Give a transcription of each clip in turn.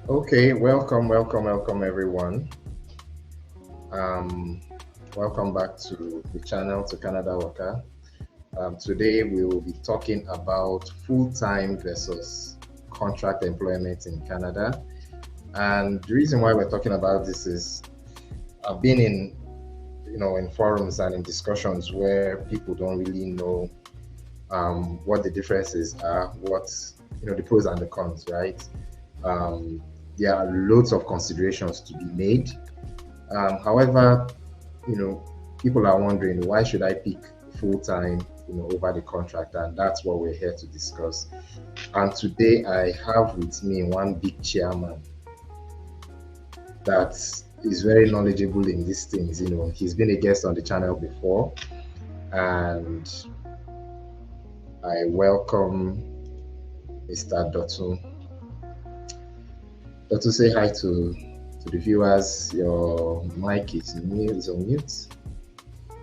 Okay, welcome everyone. Um, Welcome back to the channel to Canada Worker. Today we will be talking about full-time versus contract employment in Canada. And the reason why we're talking about this is I've been in forums and in discussions where people don't really know what the differences are, the pros and the cons, right? Um, there are loads of considerations to be made. However, you know, people are wondering why should I pick full time, over the contract, and that's what we're here to discuss. And today I have with me one big chairman that is very knowledgeable in these things. He's been a guest on the channel before, and I welcome Mr. Dotun. Dotun, say hi to the viewers. Your mic is on mute.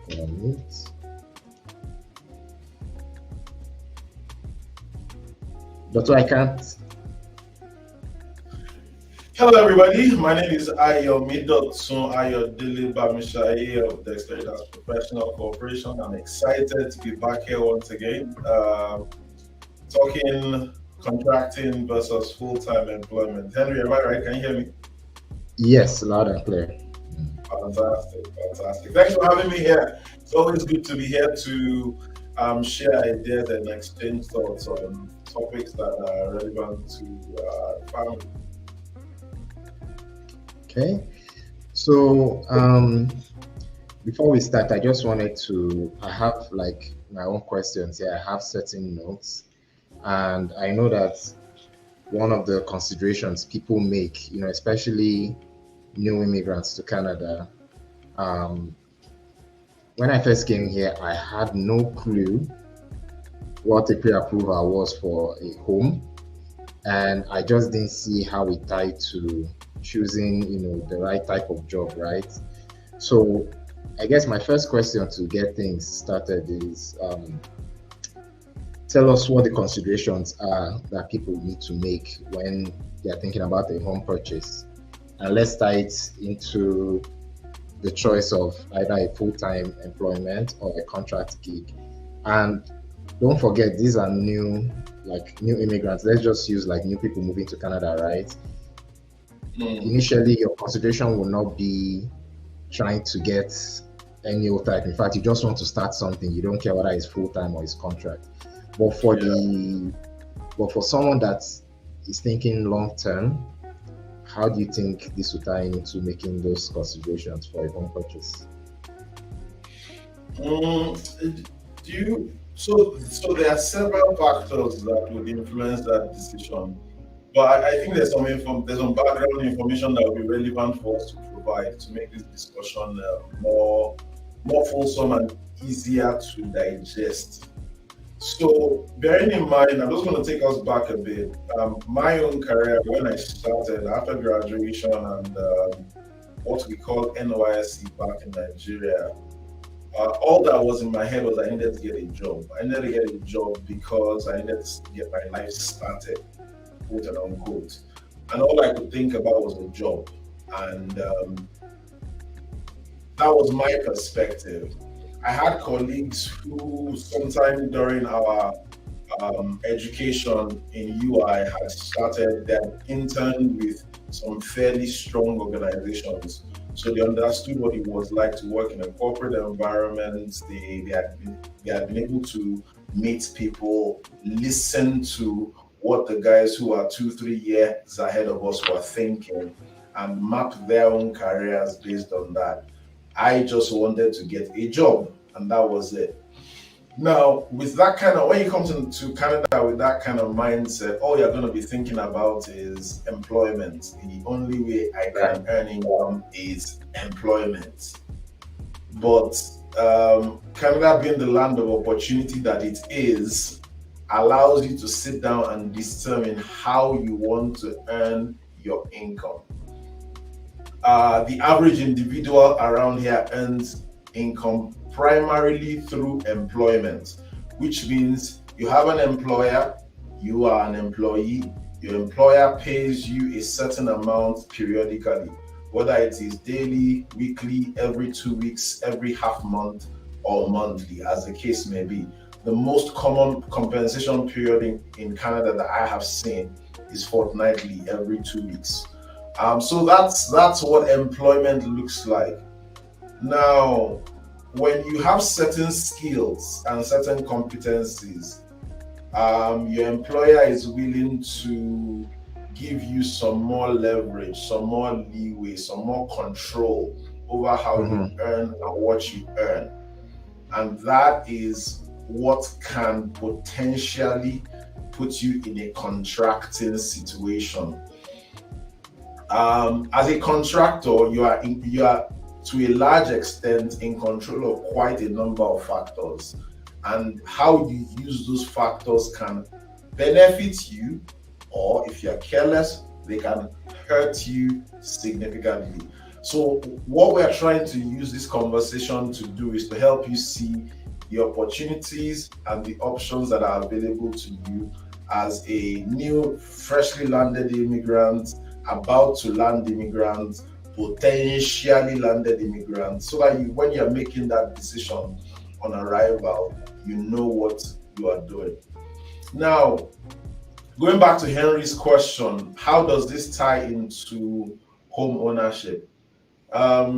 You're on mute. Dotun, I can't. Hello, everybody. My name is Ayomi Dotun Ayodele Bamishaye of Dexteritas Professional Corporation. I'm excited to be back here once again, talking contracting versus full-time employment. Henry, am I right? Can you hear me? Yes, loud and clear. Fantastic, fantastic. Thanks for having me here. It's always good to be here to share ideas and exchange thoughts on topics that are relevant to family. Okay. So before we start, I just wanted I have like my own questions here. I have certain notes, and I know that one of the considerations people make, especially new immigrants to Canada, um, when I first came here, I had no clue what a pre-approval was for a home, and I just didn't see how it tied to choosing, the right type of job, right? So I guess my first question to get things started is tell us what the considerations are that people need to make when they're thinking about a home purchase. And let's tie it into the choice of either a full-time employment or a contract gig. And don't forget, these are new immigrants. Let's just use like new people moving to Canada, right? Initially, your consideration will not be trying to get any old type. In fact, you just want to start something. You don't care whether it's full-time or it's contract. But for someone that is thinking long-term, how do you think this will tie into making those considerations for a home purchase? So there are several factors that would influence that decision. But I think there's some background information that will be relevant for us to provide to make this discussion more fulsome and easier to digest. So, bearing in mind, I'm just going to take us back a bit. My own career, when I started after graduation and what we call NYSC back in Nigeria, all that was in my head was I needed to get a job. I needed to get a job because I needed to get my life started, quote and unquote. And all I could think about was a job. And that was my perspective. I had colleagues who, sometime during our education in UI, had started their intern with some fairly strong organizations. So they understood what it was like to work in a corporate environment. They had been able to meet people, listen to what the guys who are 2, 3 years ahead of us were thinking, and map their own careers based on that. I just wanted to get a job, and that was it. Now, with that kind of, when you come to Canada with that kind of mindset, all you're going to be thinking about is employment. The only way I can earn income is employment. But Canada, being the land of opportunity that it is, allows you to sit down and determine how you want to earn your income. The average individual around here earns income primarily through employment, which means you have an employer, you are an employee, Your employer pays you a certain amount periodically, whether it is daily, weekly, every 2 weeks, every half month, or monthly, as the case may be. The most common compensation period in Canada that I have seen is fortnightly, every 2 weeks. So that's what employment looks like. Now, when you have certain skills and certain competencies, your employer is willing to give you some more leverage, some more leeway, some more control over how you earn and what you earn. And that is what can potentially put you in a contracting situation. As a contractor, you are to a large extent in control of quite a number of factors, and how you use those factors can benefit you, or if you're careless, they can hurt you significantly. So what we're trying to use this conversation to do is to help you see the opportunities and the options that are available to you as a new, freshly landed immigrant, about to land immigrant, potentially landed immigrant, so that when you're making that decision on arrival, you know what you are doing. Now, going back to Henry's question, how does this tie into home ownership? A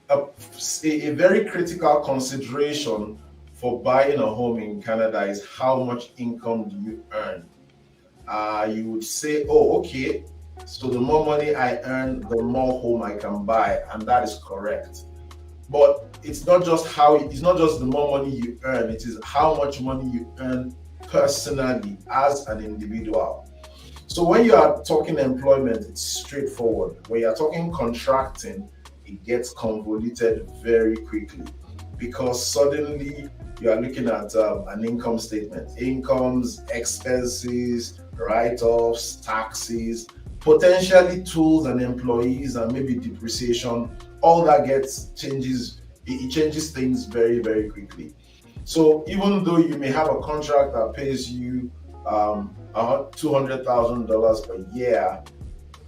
very critical consideration for buying a home in Canada is how much income do you earn. You would say, oh, okay, so the more money I earn, the more home I can buy, and that is correct. But it's not just the more money you earn, it is how much money you earn personally as an individual. So when you are talking employment, it's straightforward. When you are talking contracting, it gets convoluted very quickly, because suddenly you are looking at an income statement, incomes, expenses, write-offs, taxes, potentially tools and employees, and maybe depreciation. All that changes things very, very quickly. So even though you may have a contract that pays you $200,000 per year,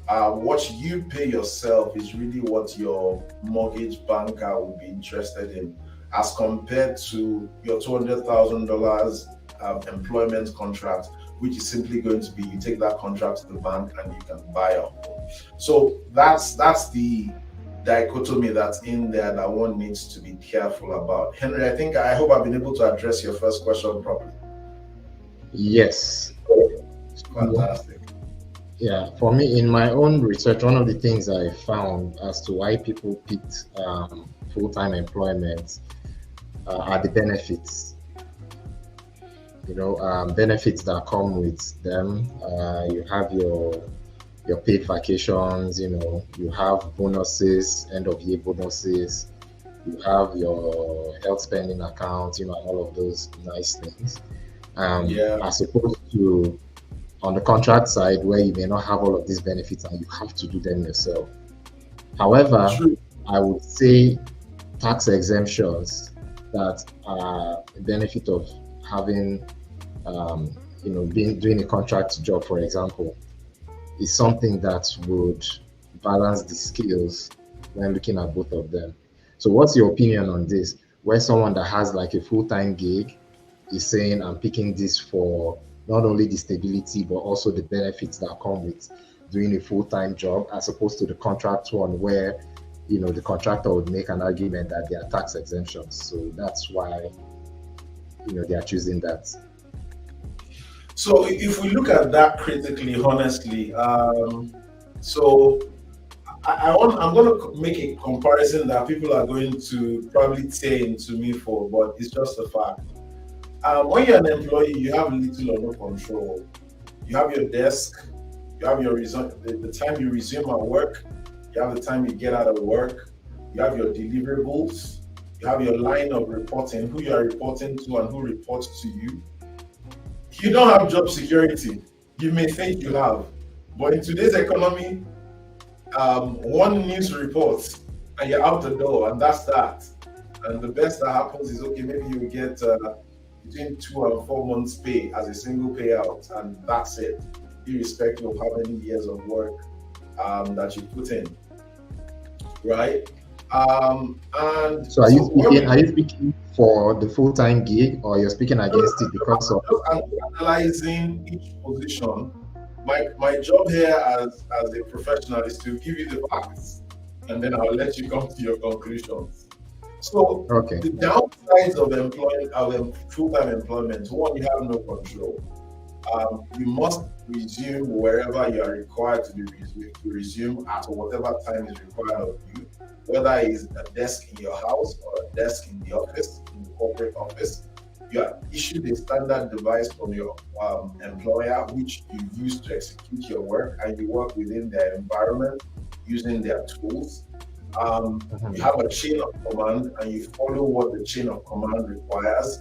what you pay yourself is really what your mortgage banker will be interested in, as compared to your $200,000 employment contract, which is simply going to be, you take that contract to the bank and you can buy a home. So that's the dichotomy that's in there that one needs to be careful about. Henry, I hope I've been able to address your first question properly. Yes. Fantastic. Yeah, for me, in my own research, one of the things I found as to why people picked full-time employment are the benefits. Benefits that come with them. You have your paid vacations, you have bonuses, end of year bonuses, you have your health spending account, and all of those nice things. As opposed to on the contract side, where you may not have all of these benefits and you have to do them yourself. However, I would say tax exemptions that are a benefit of having, doing a contract job, for example, is something that would balance the skills when looking at both of them. So what's your opinion on this? Where someone that has like a full-time gig is saying, I'm picking this for not only the stability, but also the benefits that come with doing a full-time job, as opposed to the contract one where, the contractor would make an argument that there are tax exemptions. So that's why, they are choosing that. So if we look at that critically, honestly, so I'm going to make a comparison that people are going to probably tear into me for, but it's just a fact. When you're an employee, you have little or no control. You have your desk, you have the time you resume at work, you have the time you get out of work, you have your deliverables, you have your line of reporting, who you are reporting to and who reports to you. You don't have job security. You may think you have, but in today's economy, one news report and you're out the door, and that's that. And the best that happens is, okay, maybe you get between 2 and 4 months pay as a single payout, and that's it. irrespective of how many years of work that you put in, right? And So so are you speaking for the full-time gig, or you're speaking against it because of? I'm analyzing each position. My job here as a professional is to give you the facts, and then I'll let you come to your conclusions. So Okay. the downsides of employing full-time employment: one, you have no control. You must resume wherever you are required to resume at whatever time is required of you, whether it's a desk in your house or a desk in the office, in the corporate office. You are issued a standard device from your employer, which you use to execute your work, and you work within their environment using their tools. You have a chain of command, and you follow what the chain of command requires.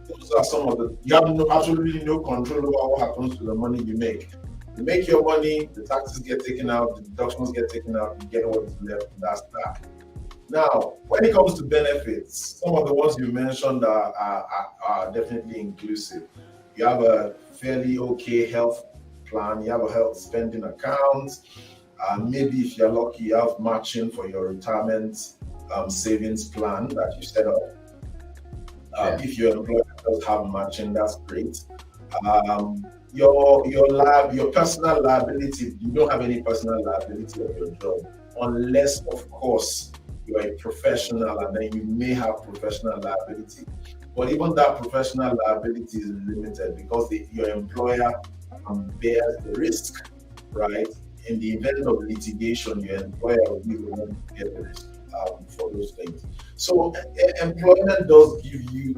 Those are some of the. You have absolutely no control over what happens to the money you make. You make your money, the taxes get taken out, the deductions get taken out, you get what is left, and that's that. Now, when it comes to benefits, some of the ones you mentioned are definitely inclusive. You have a fairly okay health plan, you have a health spending account. Maybe if you're lucky, you have matching for your retirement savings plan that you set up. If your employer does have matching, that's great. Your personal liability, you don't have any personal liability of your job, unless, of course, you are a professional, and then you may have professional liability. But even that professional liability is limited because your employer bears the risk, right? In the event of litigation, your employer will be the one to bear the risk for those things. So employment does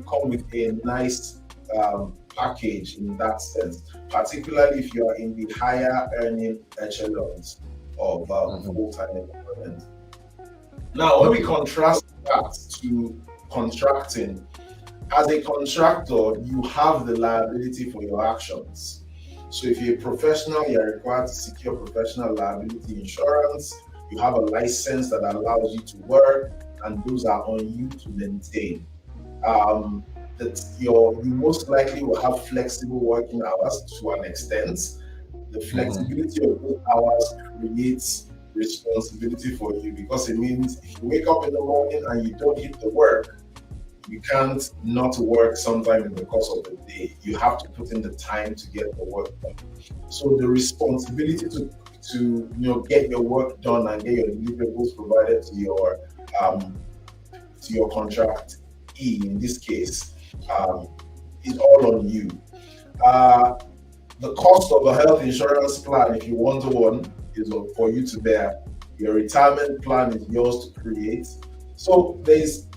come with a nice package in that sense, particularly if you are in the higher earning echelons of full-time employment. Now, when we contrast that to contracting, as a contractor, you have the liability for your actions. So if you're a professional, you're required to secure professional liability insurance. You have a license that allows you to work, and those are on you to maintain. You most likely will have flexible working hours to an extent. The flexibility of those hours creates responsibility for you, because it means if you wake up in the morning and you don't hit the work, you can't not work sometime in the course of the day. You have to put in the time to get the work done. So the responsibility to get your work done and get your deliverables provided to your contractee in this case is all on you. The cost of a health insurance plan, if you want one, is for you to bear. Your retirement plan is yours to create. So there's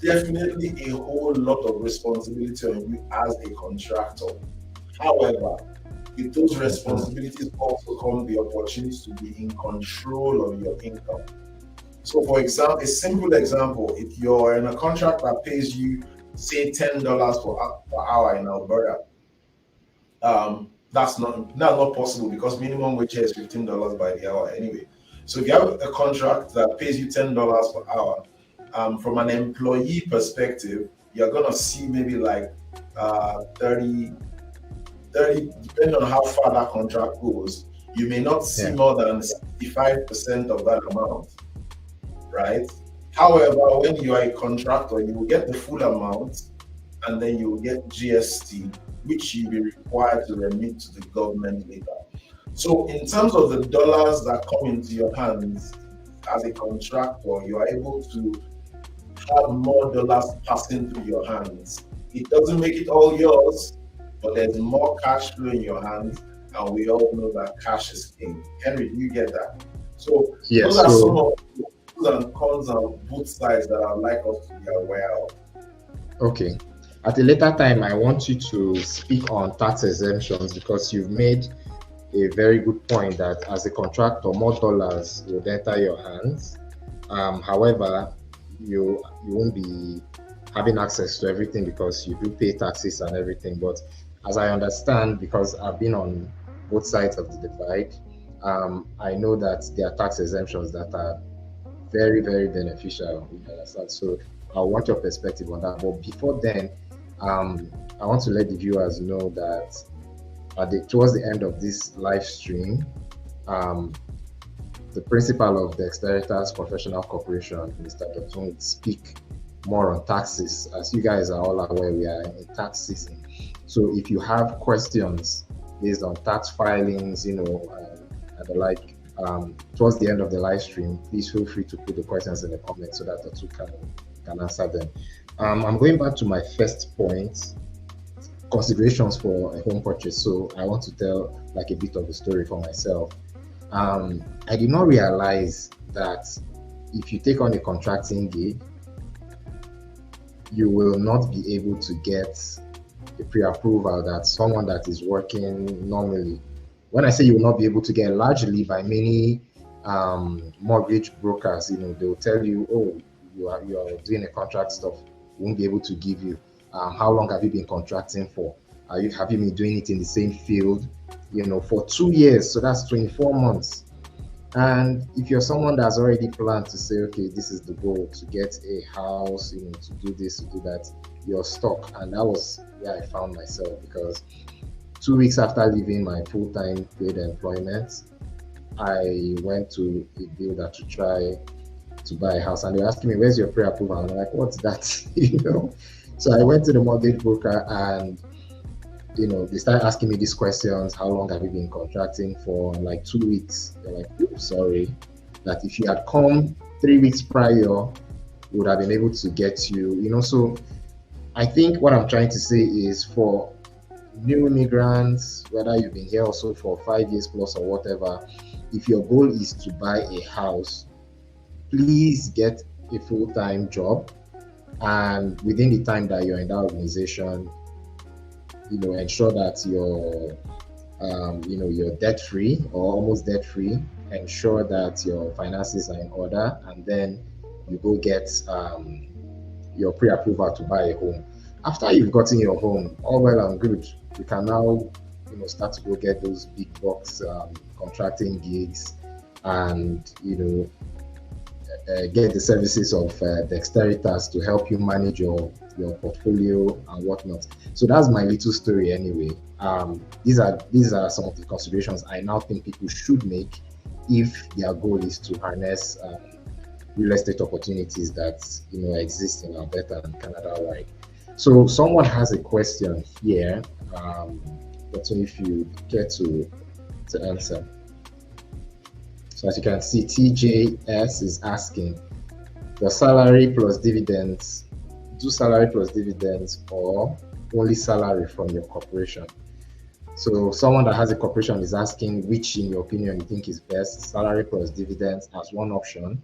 definitely a whole lot of responsibility on you as a contractor. However, with those responsibilities also come the opportunity to be in control of your income. So for example, a simple example, if you're in a contract that pays you, say, $10 per hour in Alberta, that's not possible because minimum wage here is $15 by the hour anyway. So if you have a contract that pays you $10 per hour, from an employee perspective, you're gonna see maybe like 30, depending on how far that contract goes, you may not see more than 65% of that amount, right? However, when you are a contractor, you will get the full amount, and then you will get GST, which you'll be required to remit to the government later. So in terms of the dollars that come into your hands as a contractor, you are able to have more dollars passing through your hands. It doesn't make it all yours, but there's more cash flow in your hands, and we all know that cash is king. Henry, you get that? So those are some of the pros and cons on both sides that I'd like us to be aware of. Okay. At a later time, I want you to speak on tax exemptions, because you've made a very good point that as a contractor, more dollars will enter your hands. However, you won't be having access to everything because you do pay taxes and everything. But as I understand, because I've been on both sides of the divide, I know that there are tax exemptions that are very, very beneficial. So I want your perspective on that. But before then, I want to let the viewers know that towards the end of this live stream, um, the principal of the Dexteritas Professional Corporation, Mr. Dotun, would speak more on taxes. As you guys are all aware, we are in tax season. So if you have questions based on tax filings, and the like, towards the end of the live stream, please feel free to put the questions in the comments so that Dotun can answer them. I'm going back to my first point, considerations for a home purchase. So I want to tell like a bit of a story for myself. I did not realize that if you take on a contracting gig, you will not be able to get a pre-approval that someone that is working normally. When I say you will not be able to get, largely by many mortgage brokers, they will tell you, oh, you are doing a contract stuff, won't be able to give you. How long have you been contracting for? Have you been doing it in the same field, for 2 years? So that's 24 months. And if you're someone that's already planned to say, okay, this is the goal, to get a house, to do this, to do that, you're stuck. And that was where I found myself, because 2 weeks after leaving my full-time paid employment, I went to a builder to try to buy a house, and they were asking me, where's your pre-approval? And I'm like, what's that? So I went to the mortgage broker, and they started asking me these questions. How long have you been contracting for? Like 2 weeks. They're like, oops, sorry. That if you had come 3 weeks prior, we would have been able to get you, So I think what I'm trying to say is, for new immigrants, whether you've been here also for 5 years plus or whatever, if your goal is to buy a house, please get a full-time job. And within the time that you're in that organization, ensure that you're debt-free or almost debt-free. Ensure that your finances are in order, and then you go get your pre-approval to buy a home. After you've gotten your home, all well and good, you can now start to go get those big box contracting gigs, and get the services of Dexteritas to help you manage your portfolio and whatnot. So that's my little story anyway. These are some of the considerations I now think people should make if their goal is to harness real estate opportunities that exist in Alberta and Canada-wide. So someone has a question here, but if you care to answer. So as you can see, TJS is asking, do salary plus dividends or only salary from your corporation? So someone that has a corporation is asking which, in your opinion, you think is best, salary plus dividends as one option.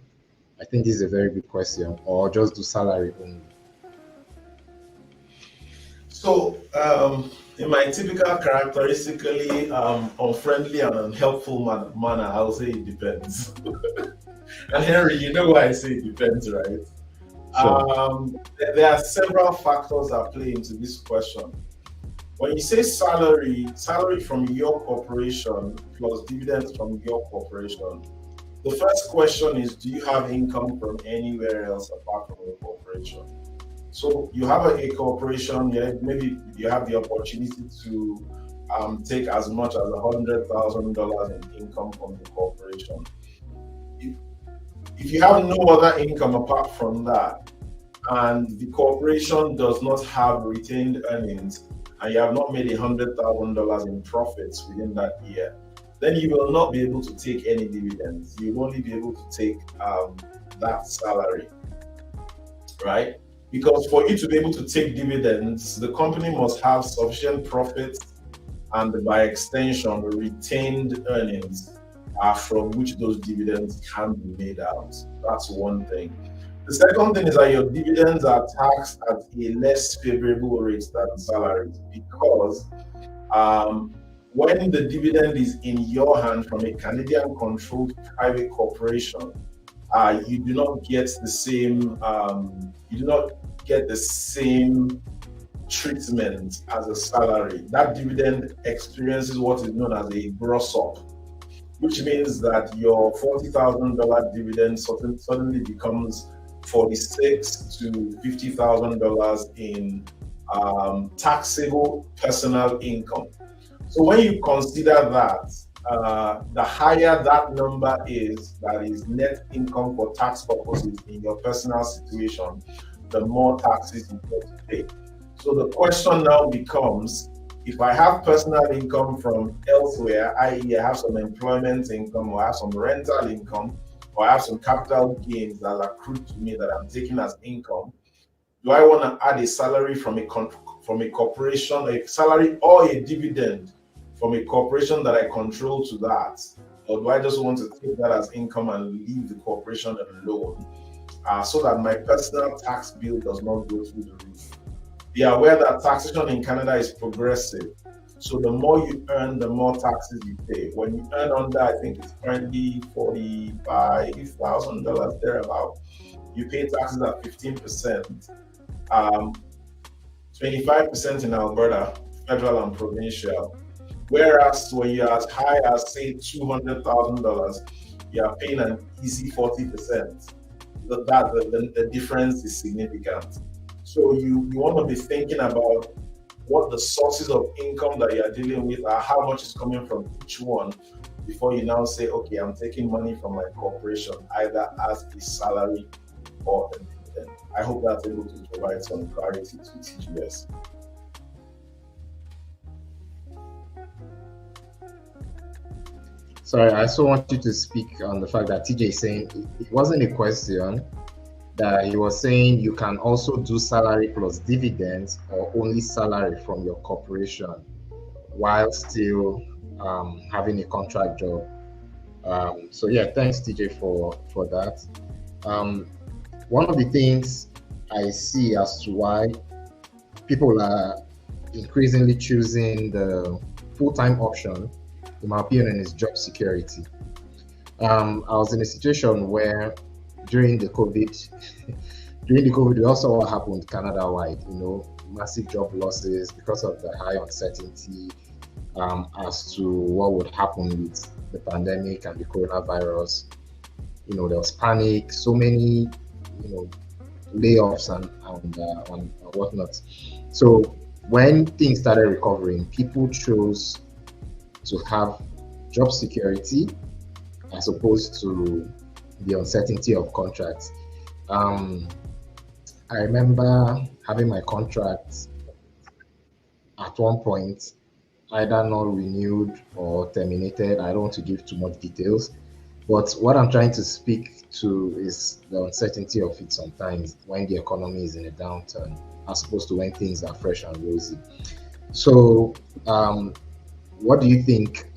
I think this is a very good question, or just do salary only. So, in my typical characteristically unfriendly and unhelpful manner, I'll say it depends. And Henry, you know why I say it depends, right? Sure. There are several factors that play into this question. When you say salary from your corporation plus dividends from your corporation, the first question is, do you have income from anywhere else apart from your corporation? So you have a corporation, maybe you have the opportunity to take as much as $100,000 in income from the corporation. If you have no other income apart from that, and the corporation does not have retained earnings, and you have not made $100,000 in profits within that year, then you will not be able to take any dividends. You will only be able to take that salary, right? Because for you to be able to take dividends, the company must have sufficient profits and, by extension, retained earnings from which those dividends can be made out. That's one thing. The second thing is that your dividends are taxed at a less favorable rate than salaries, because when the dividend is in your hand from a Canadian-controlled private corporation, you do not get the same treatment as a salary. That dividend experiences what is known as a gross up, which means that your $40,000 dividend suddenly becomes $46,000 to $50,000 in taxable personal income. So when you consider that, the higher that number is, that is net income for tax purposes in your personal situation, the more taxes you get to pay. So the question now becomes, if I have personal income from elsewhere, i.e., I have some employment income, or I have some rental income, or I have some capital gains that are accrued to me that I'm taking as income, do I want to add a salary from a corporation, a salary or a dividend from a corporation that I control to that? Or do I just want to take that as income and leave the corporation alone, so that my personal tax bill does not go through the roof? Be aware that taxation in Canada is progressive. So the more you earn, the more taxes you pay. When you earn under, I think it's currently $45,000 thereabout, you pay taxes at 15%, 25% in Alberta, federal and provincial. Whereas when you're as high as, say, $200,000, you're paying an easy 40%. The difference is significant. So you want to be thinking about what the sources of income that you're dealing with are, how much is coming from each one, before you now say, okay, I'm taking money from my corporation, either as a salary or a dividend. I hope that's able to provide some clarity to TGS. Sorry, I also want you to speak on the fact that TJ is saying it wasn't a question, that he was saying you can also do salary plus dividends or only salary from your corporation while still having a contract job. So yeah, thanks TJ for that. One of the things I see as to why people are increasingly choosing the full-time option, in my opinion, is job security. I was in a situation where during the COVID, it also all happened Canada-wide, massive job losses because of the high uncertainty as to what would happen with the pandemic and the coronavirus. There was panic, so many, layoffs and whatnot. So when things started recovering, people chose to have job security as opposed to the uncertainty of contracts. I remember having my contract at one point either not renewed or terminated. I don't want to give too much details, but what I'm trying to speak to is the uncertainty of it sometimes when the economy is in a downturn, as opposed to when things are fresh and rosy. So, what do you think?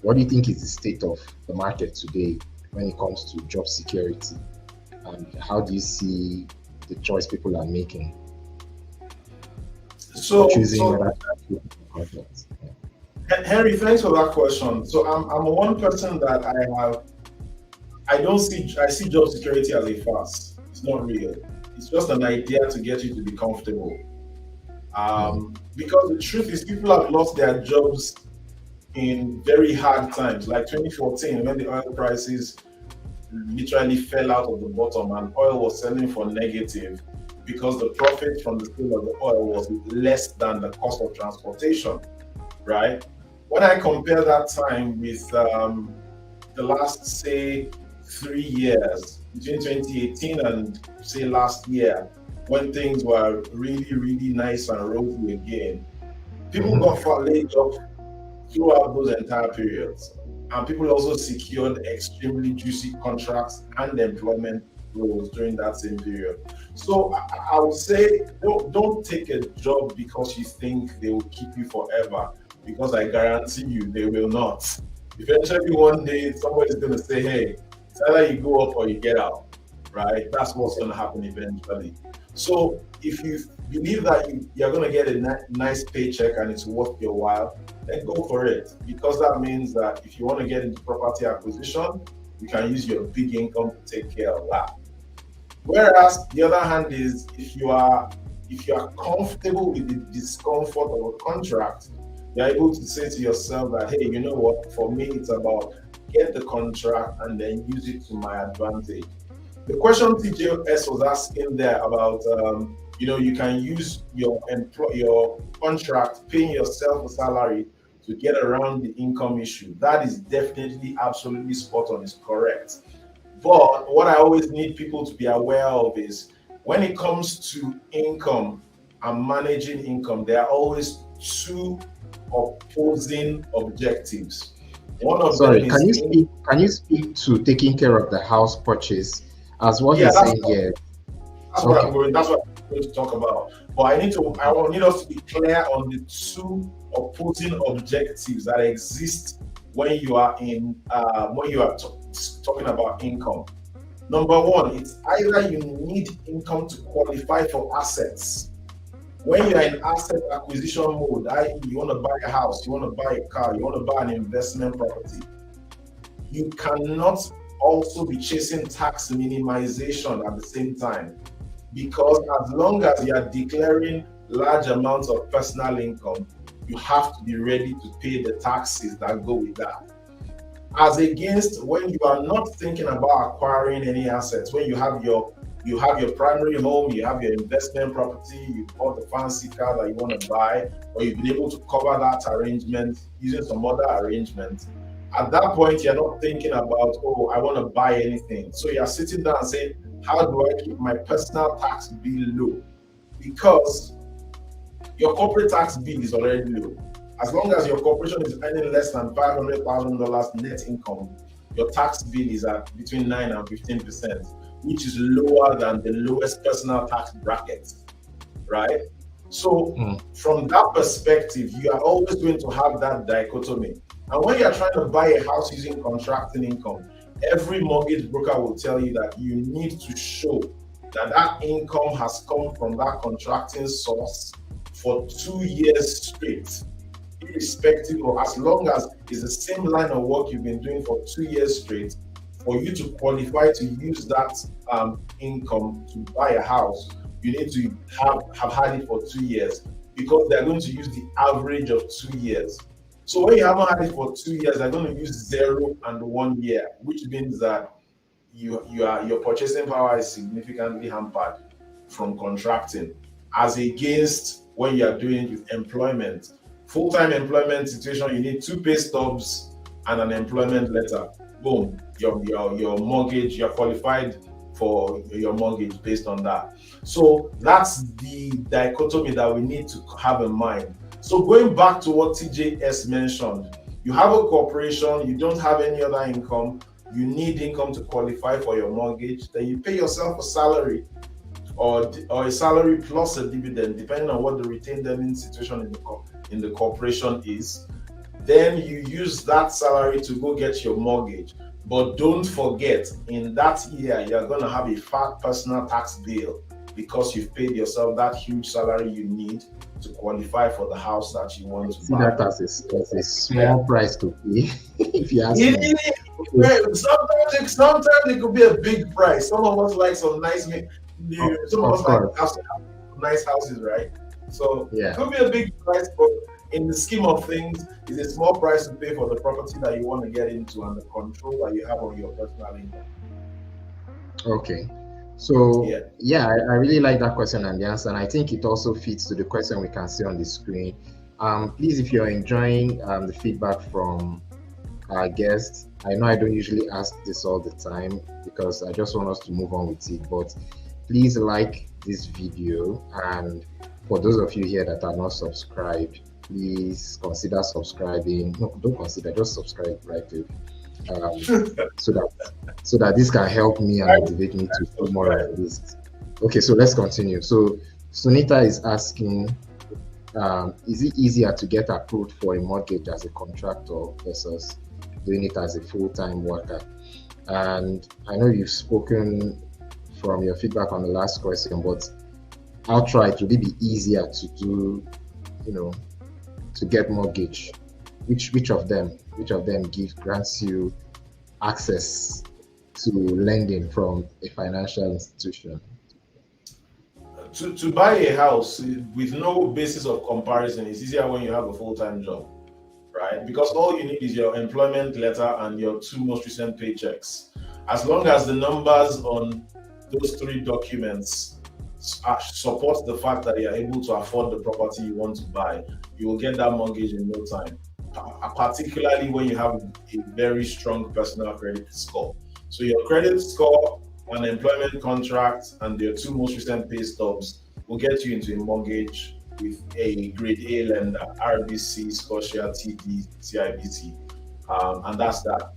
What do you think is the state of the market today when it comes to job security, and how do you see the choice people are making? Henry, thanks for that question. So I'm one person that I see job security as a farce. It's not real. It's just an idea to get you to be comfortable. Because the truth is, people have lost their jobs in very hard times, like 2014, when the oil prices literally fell out of the bottom and oil was selling for negative because the profit from the sale of the oil was less than the cost of transportation, right? When I compare that time with the last, say, 3 years, between 2018 and, say, last year, when things were really, really nice and rosy again, people got laid off throughout those entire periods. And people also secured extremely juicy contracts and employment roles during that same period. So I would say don't take a job because you think they will keep you forever, because I guarantee you they will not. Eventually one day somebody's going to say, hey, it's either you go up or you get out, right? That's what's going to happen eventually. So if you believe that you're going to get a nice paycheck and it's worth your while, then go for it, because that means that if you want to get into property acquisition, you can use your big income to take care of that. Whereas the other hand is, if you are comfortable with the discomfort of a contract, you're able to say to yourself that, hey, you know what, for me it's about get the contract and then use it to my advantage. The question TJS was asking there about, you can use your contract, paying yourself a salary to get around the income issue. That is definitely absolutely spot on, is correct. But what I always need people to be aware of is when it comes to income and managing income, there are always two opposing objectives. One of Sorry, them can is you speak to taking care of the house purchase as what yeah, he's saying here? that's what I'm going. That's what I'm going to talk about. But I need us to be clear on the two opposing objectives that exist when you are talking about income. Number one, it's either you need income to qualify for assets. When you're in asset acquisition mode, i.e., you want to buy a house, you want to buy a car, you want to buy an investment property, you cannot also be chasing tax minimization at the same time. Because as long as you are declaring large amounts of personal income, you have to be ready to pay the taxes that go with that. As against when you are not thinking about acquiring any assets, when you have your primary home, you have your investment property, you bought the fancy car that you want to buy, or you've been able to cover that arrangement using some other arrangement. At that point, you're not thinking about, oh, I want to buy anything. So you're sitting down and saying, how do I keep my personal tax bill low? Because your corporate tax bill is already low. As long as your corporation is earning less than $500,000 net income, your tax bill is at between 9 and 15%, which is lower than the lowest personal tax bracket, right? So from that perspective, you are always going to have that dichotomy. And when you're trying to buy a house using contracting income, every mortgage broker will tell you that you need to show that that income has come from that contracting source for 2 years straight, irrespective of, as long as it's the same line of work you've been doing for 2 years straight. For you to qualify to use that income to buy a house, you need to have had it for 2 years, because they're going to use the average of 2 years. So when you haven't had it for 2 years, they're going to use 0 and 1 year, which means that your purchasing power is significantly hampered from contracting, as against when you are doing it with employment. Full-time employment situation, you need 2 pay stubs and an employment letter. Boom, your mortgage, you're qualified for your mortgage based on that. So that's the dichotomy that we need to have in mind. So going back to what TJS mentioned, you have a corporation, you don't have any other income, you need income to qualify for your mortgage, then you pay yourself a salary or a salary plus a dividend, depending on what the retained earnings situation in the corporation is. Then you use that salary to go get your mortgage. But don't forget, in that year, you're going to have a fat personal tax bill because you've paid yourself that huge salary you need to qualify for the house that you want to See buy. that as a small price to pay, if you ask me. Sometimes it could be a big price. Some of us like some nice, some of us like nice houses, right? So yeah, it could be a big price, but in the scheme of things, it's a small price to pay for the property that you want to get into and the control that you have on your personal income. Okay. So yeah, I really like that question and the answer, and I think it also fits to the question we can see on the screen. Please, if you're enjoying the feedback from our guests, I know I don't usually ask this all the time because I just want us to move on with it, but please like this video, and for those of you here that are not subscribed, please consider subscribing. No, don't consider, just subscribe right away. So that this can help me and motivate me to do more of this. Okay, so let's continue. So Sunita is asking, is it easier to get approved for a mortgage as a contractor versus doing it as a full-time worker? And I know you've spoken from your feedback on the last question, but outright, would it be easier to do, to get mortgage? Which of them grants you access to lending from a financial institution? To buy a house with no basis of comparison is easier when you have a full-time job, right? Because all you need is your employment letter and your 2 most recent paychecks. As long as the numbers on those three documents support the fact that you are able to afford the property you want to buy, you will get that mortgage in no time, particularly when you have a very strong personal credit score. So your credit score, an employment contract, and your two most recent pay stubs will get you into a mortgage with a grade A lender, RBC, Scotia, TD, CIBC, and that's that.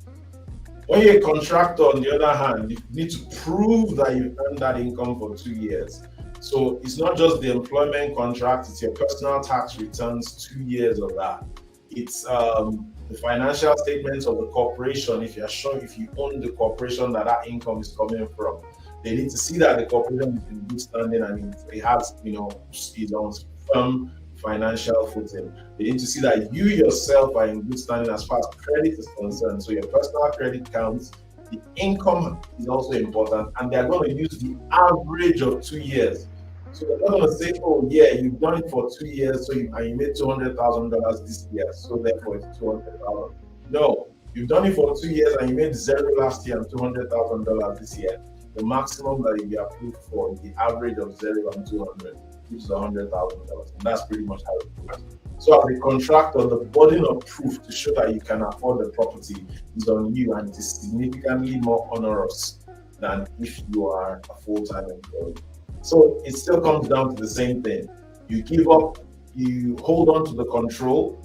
When you're a contractor, on the other hand, you need to prove that you've earned that income for 2 years. So it's not just the employment contract, it's your personal tax returns, 2 years of that. It's the financial statements of the corporation. If you're sure, if you own the corporation that income is coming from, they need to see that the corporation is in good standing and it has, is on firm financial footing. They need to see that you yourself are in good standing as far as credit is concerned. So your personal credit counts. The income is also important, and they're going to use the average of 2 years. So they're not going to say, "Oh yeah, you've done it for 2 years, so you made $200,000 this year, so therefore it's 200,000." No, you've done it for 2 years and you made zero last year and $200,000 this year. The maximum that you'll be approved for is the average of 0 and 200, which is $100,000, and that's pretty much how it works. So as a contractor, the burden of proof to show that you can afford the property is on you, and it is significantly more onerous than if you are a full-time employee. So it still comes down to the same thing. You give up, you hold on to the control,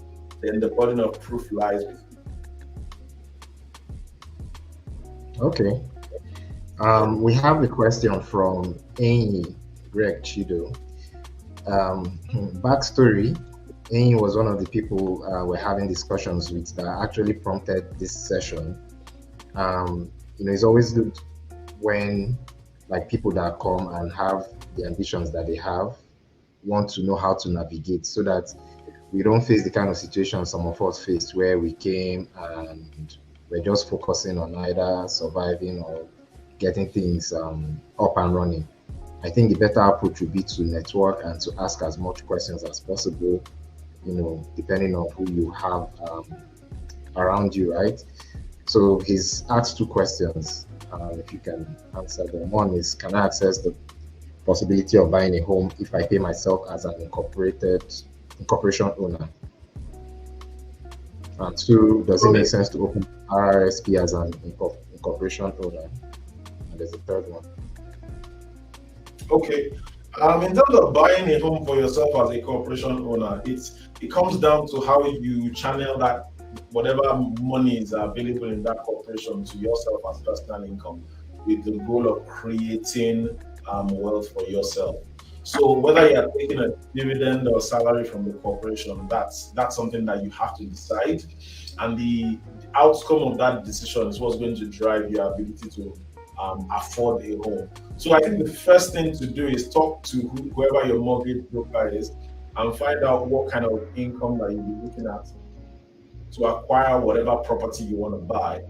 then the burden of proof lies with you. Okay. We have a question from Amy Greg Chido. Backstory: Amy was one of the people we're having discussions with that actually prompted this session. It's always good when people that come and have the ambitions that they have want to know how to navigate, so that we don't face the kind of situation some of us faced, where we came and we're just focusing on either surviving or getting things up and running. I think the better approach would be to network and to ask as much questions as possible, depending on who you have around you, right? So he's asked two questions. If you can answer them. One is, can I access the possibility of buying a home if I pay myself as an incorporation owner? And two, does it make sense to open RRSP as an incorporation owner? And there's a third one. Okay. In terms of buying a home for yourself as a corporation owner, it comes down to how you channel that whatever money is available in that corporation to yourself as personal income, with the goal of creating wealth for yourself. So whether you're taking a dividend or salary from the corporation, that's something that you have to decide, and the outcome of that decision is what's going to drive your ability to afford a home. So I think the first thing to do is talk to whoever your mortgage broker is and find out what kind of income that you'll be looking at to acquire whatever property you want to buy.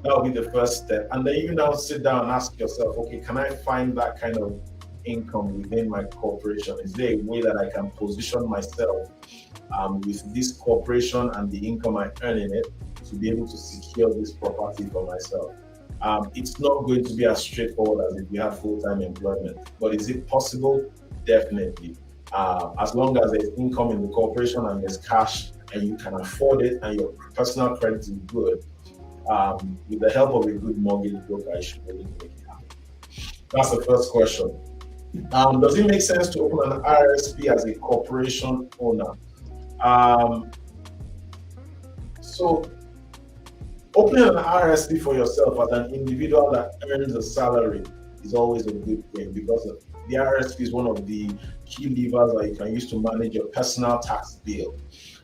That will be the first step. And then you now sit down and ask yourself, okay, can I find that kind of income within my corporation? Is there a way that I can position myself with this corporation and the income I earn in it to be able to secure this property for myself? It's not going to be as straightforward as if you have full-time employment, but is it possible? Definitely. As long as there's income in the corporation and there's cash and you can afford it and your personal credit is good, with the help of a good mortgage broker, you should be able to make it happen. That's the first question. Does it make sense to open an RSP as a corporation owner? So opening an RSP for yourself as an individual that earns a salary is always a good thing, because the RSP is one of the key levers that you can use to manage your personal tax bill.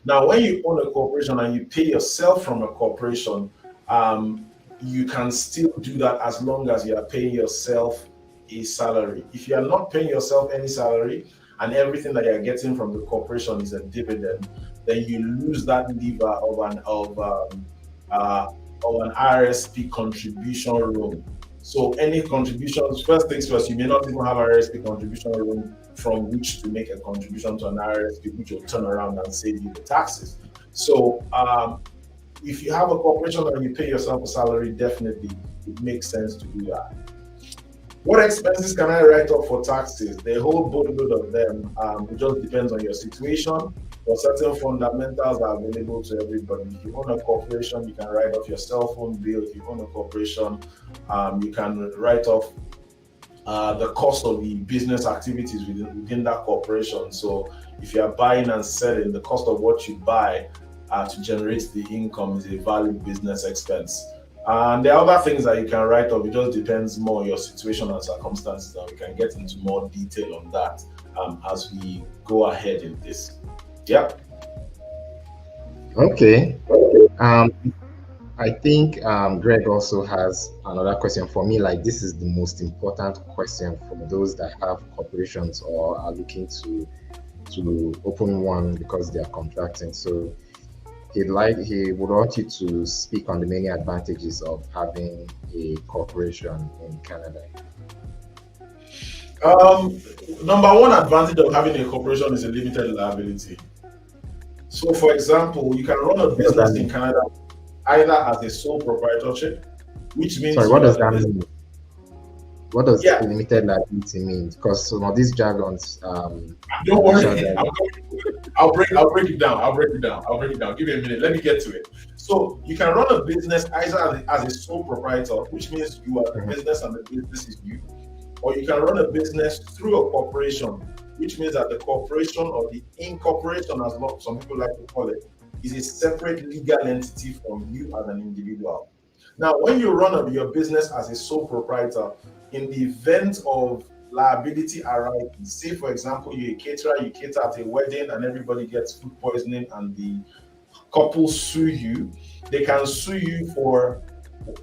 Now, when you own a corporation and you pay yourself from a corporation, you can still do that as long as you are paying yourself a salary. If you are not paying yourself any salary and everything that you're getting from the corporation is a dividend, then you lose that lever of an RSP contribution room. So any contributions, first things first, you may not even have RSP contribution room from which to make a contribution to an RSP, which will turn around and save you the taxes. So if you have a corporation and you pay yourself a salary, definitely it makes sense to do that. What expenses can I write off for taxes? The whole boatload of them. It just depends on your situation. For certain fundamentals are available to everybody. If you own a corporation, you can write off your cell phone bill. If you own a corporation, you can write off the cost of the business activities within that corporation. So if you are buying and selling, the cost of what you buy to generate the income is a valid business expense. And there are other things that you can write off. It just depends more on your situation and circumstances, and we can get into more detail on that as we go ahead in this. Yeah. Okay. I think Greg also has another question for me. Like, this is the most important question for those that have corporations or are looking to open one because they are contracting. So he would want you to speak on the many advantages of having a corporation in Canada. Number one advantage of having a corporation is a limited liability. So, for example, you can run a business in Canada either as a sole proprietorship, which means. Sorry, what does that mean? What does limited liability mean? Because some of these jargons. Don't worry, I'll break it down. Give me a minute. Let me get to it. So you can run a business either as a sole proprietor, which means you are the business and the business is you, or you can run a business through a corporation, which means that the corporation or the incorporation, as some people like to call it, is a separate legal entity from you as an individual. Now, when you run your business as a sole proprietor, in the event of liability arising, say for example, you're a caterer, you cater at a wedding and everybody gets food poisoning and the couple sue you, they can sue you for,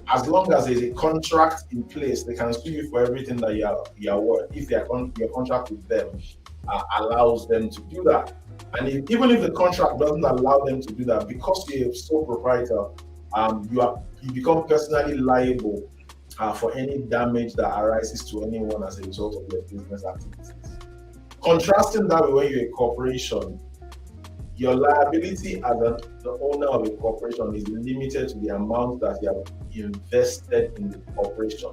as long as there's a contract in place, they can sue you for everything that you're worth, if your contract with them allows them to do that. And even if the contract doesn't allow them to do that, because you're a sole proprietor, you become personally liable for any damage that arises to anyone as a result of your business activities. Contrasting that with when you're a corporation, your liability as the owner of a corporation is limited to the amount that you have invested in the corporation,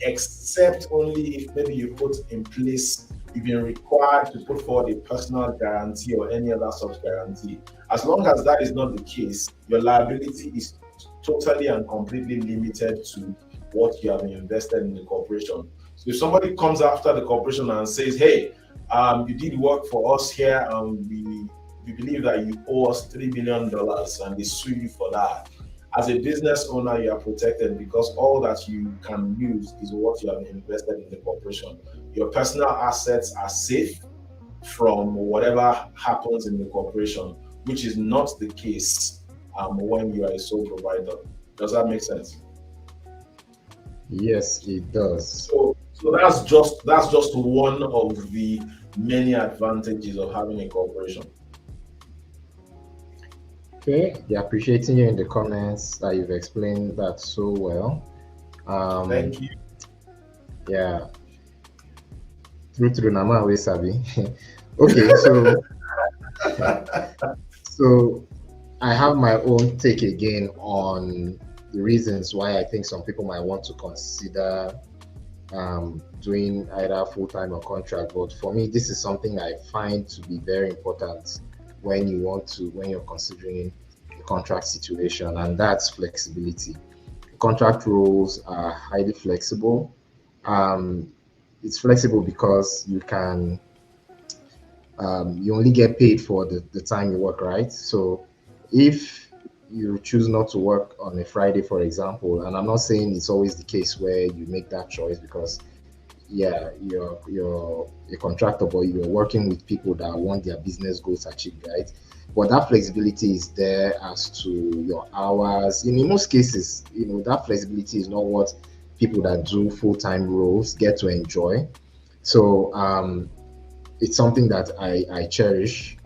except only if maybe you put in place, you've been required to put forward a personal guarantee or any other such guarantee. As long as that is not the case, your liability is totally and completely limited to what you have invested in the corporation. So if somebody comes after the corporation and says, hey, you did work for us here and we believe that you owe us $3 million, and they sue you for that, as a business owner, you are protected because all that you can use is what you have invested in the corporation. Your personal assets are safe from whatever happens in the corporation, which is not the case when you are a sole provider. Does that make sense? Yes, it does. So that's just one of the many advantages of having a corporation. Okay, they're appreciating you in the comments that you've explained that so well. Thank you. Yeah. True, Nama we sabi. Okay, so I have my own take again on the reasons why I think some people might want to consider doing either full-time or contract. But for me, this is something I find to be very important when you're considering a contract situation, and that's flexibility. Contract roles are highly flexible. It's flexible because you can you only get paid for the time you work, right? So if you choose not to work on a Friday, for example, and I'm not saying it's always the case where you make that choice, because you're a contractor, but you're working with people that want their business goals achieved, right? But that flexibility is there as to your hours. In most cases, that flexibility is not what people that do full-time roles get to enjoy. So it's something that I cherish,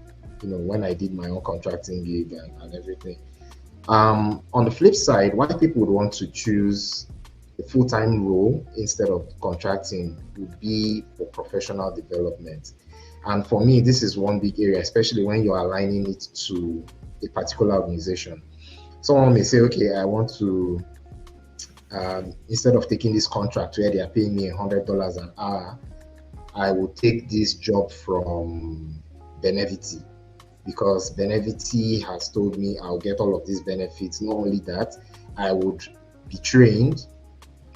when I did my own contracting gig and everything. On the flip side, why people would want to choose a full-time role instead of contracting would be for professional development. And for me, this is one big area, especially when you're aligning it to a particular organization. Someone may say, okay, I want to instead of taking this contract where they are paying me $100 an hour, I will take this job from Benevity, because Benevity has told me I'll get all of these benefits. Not only that, I would be trained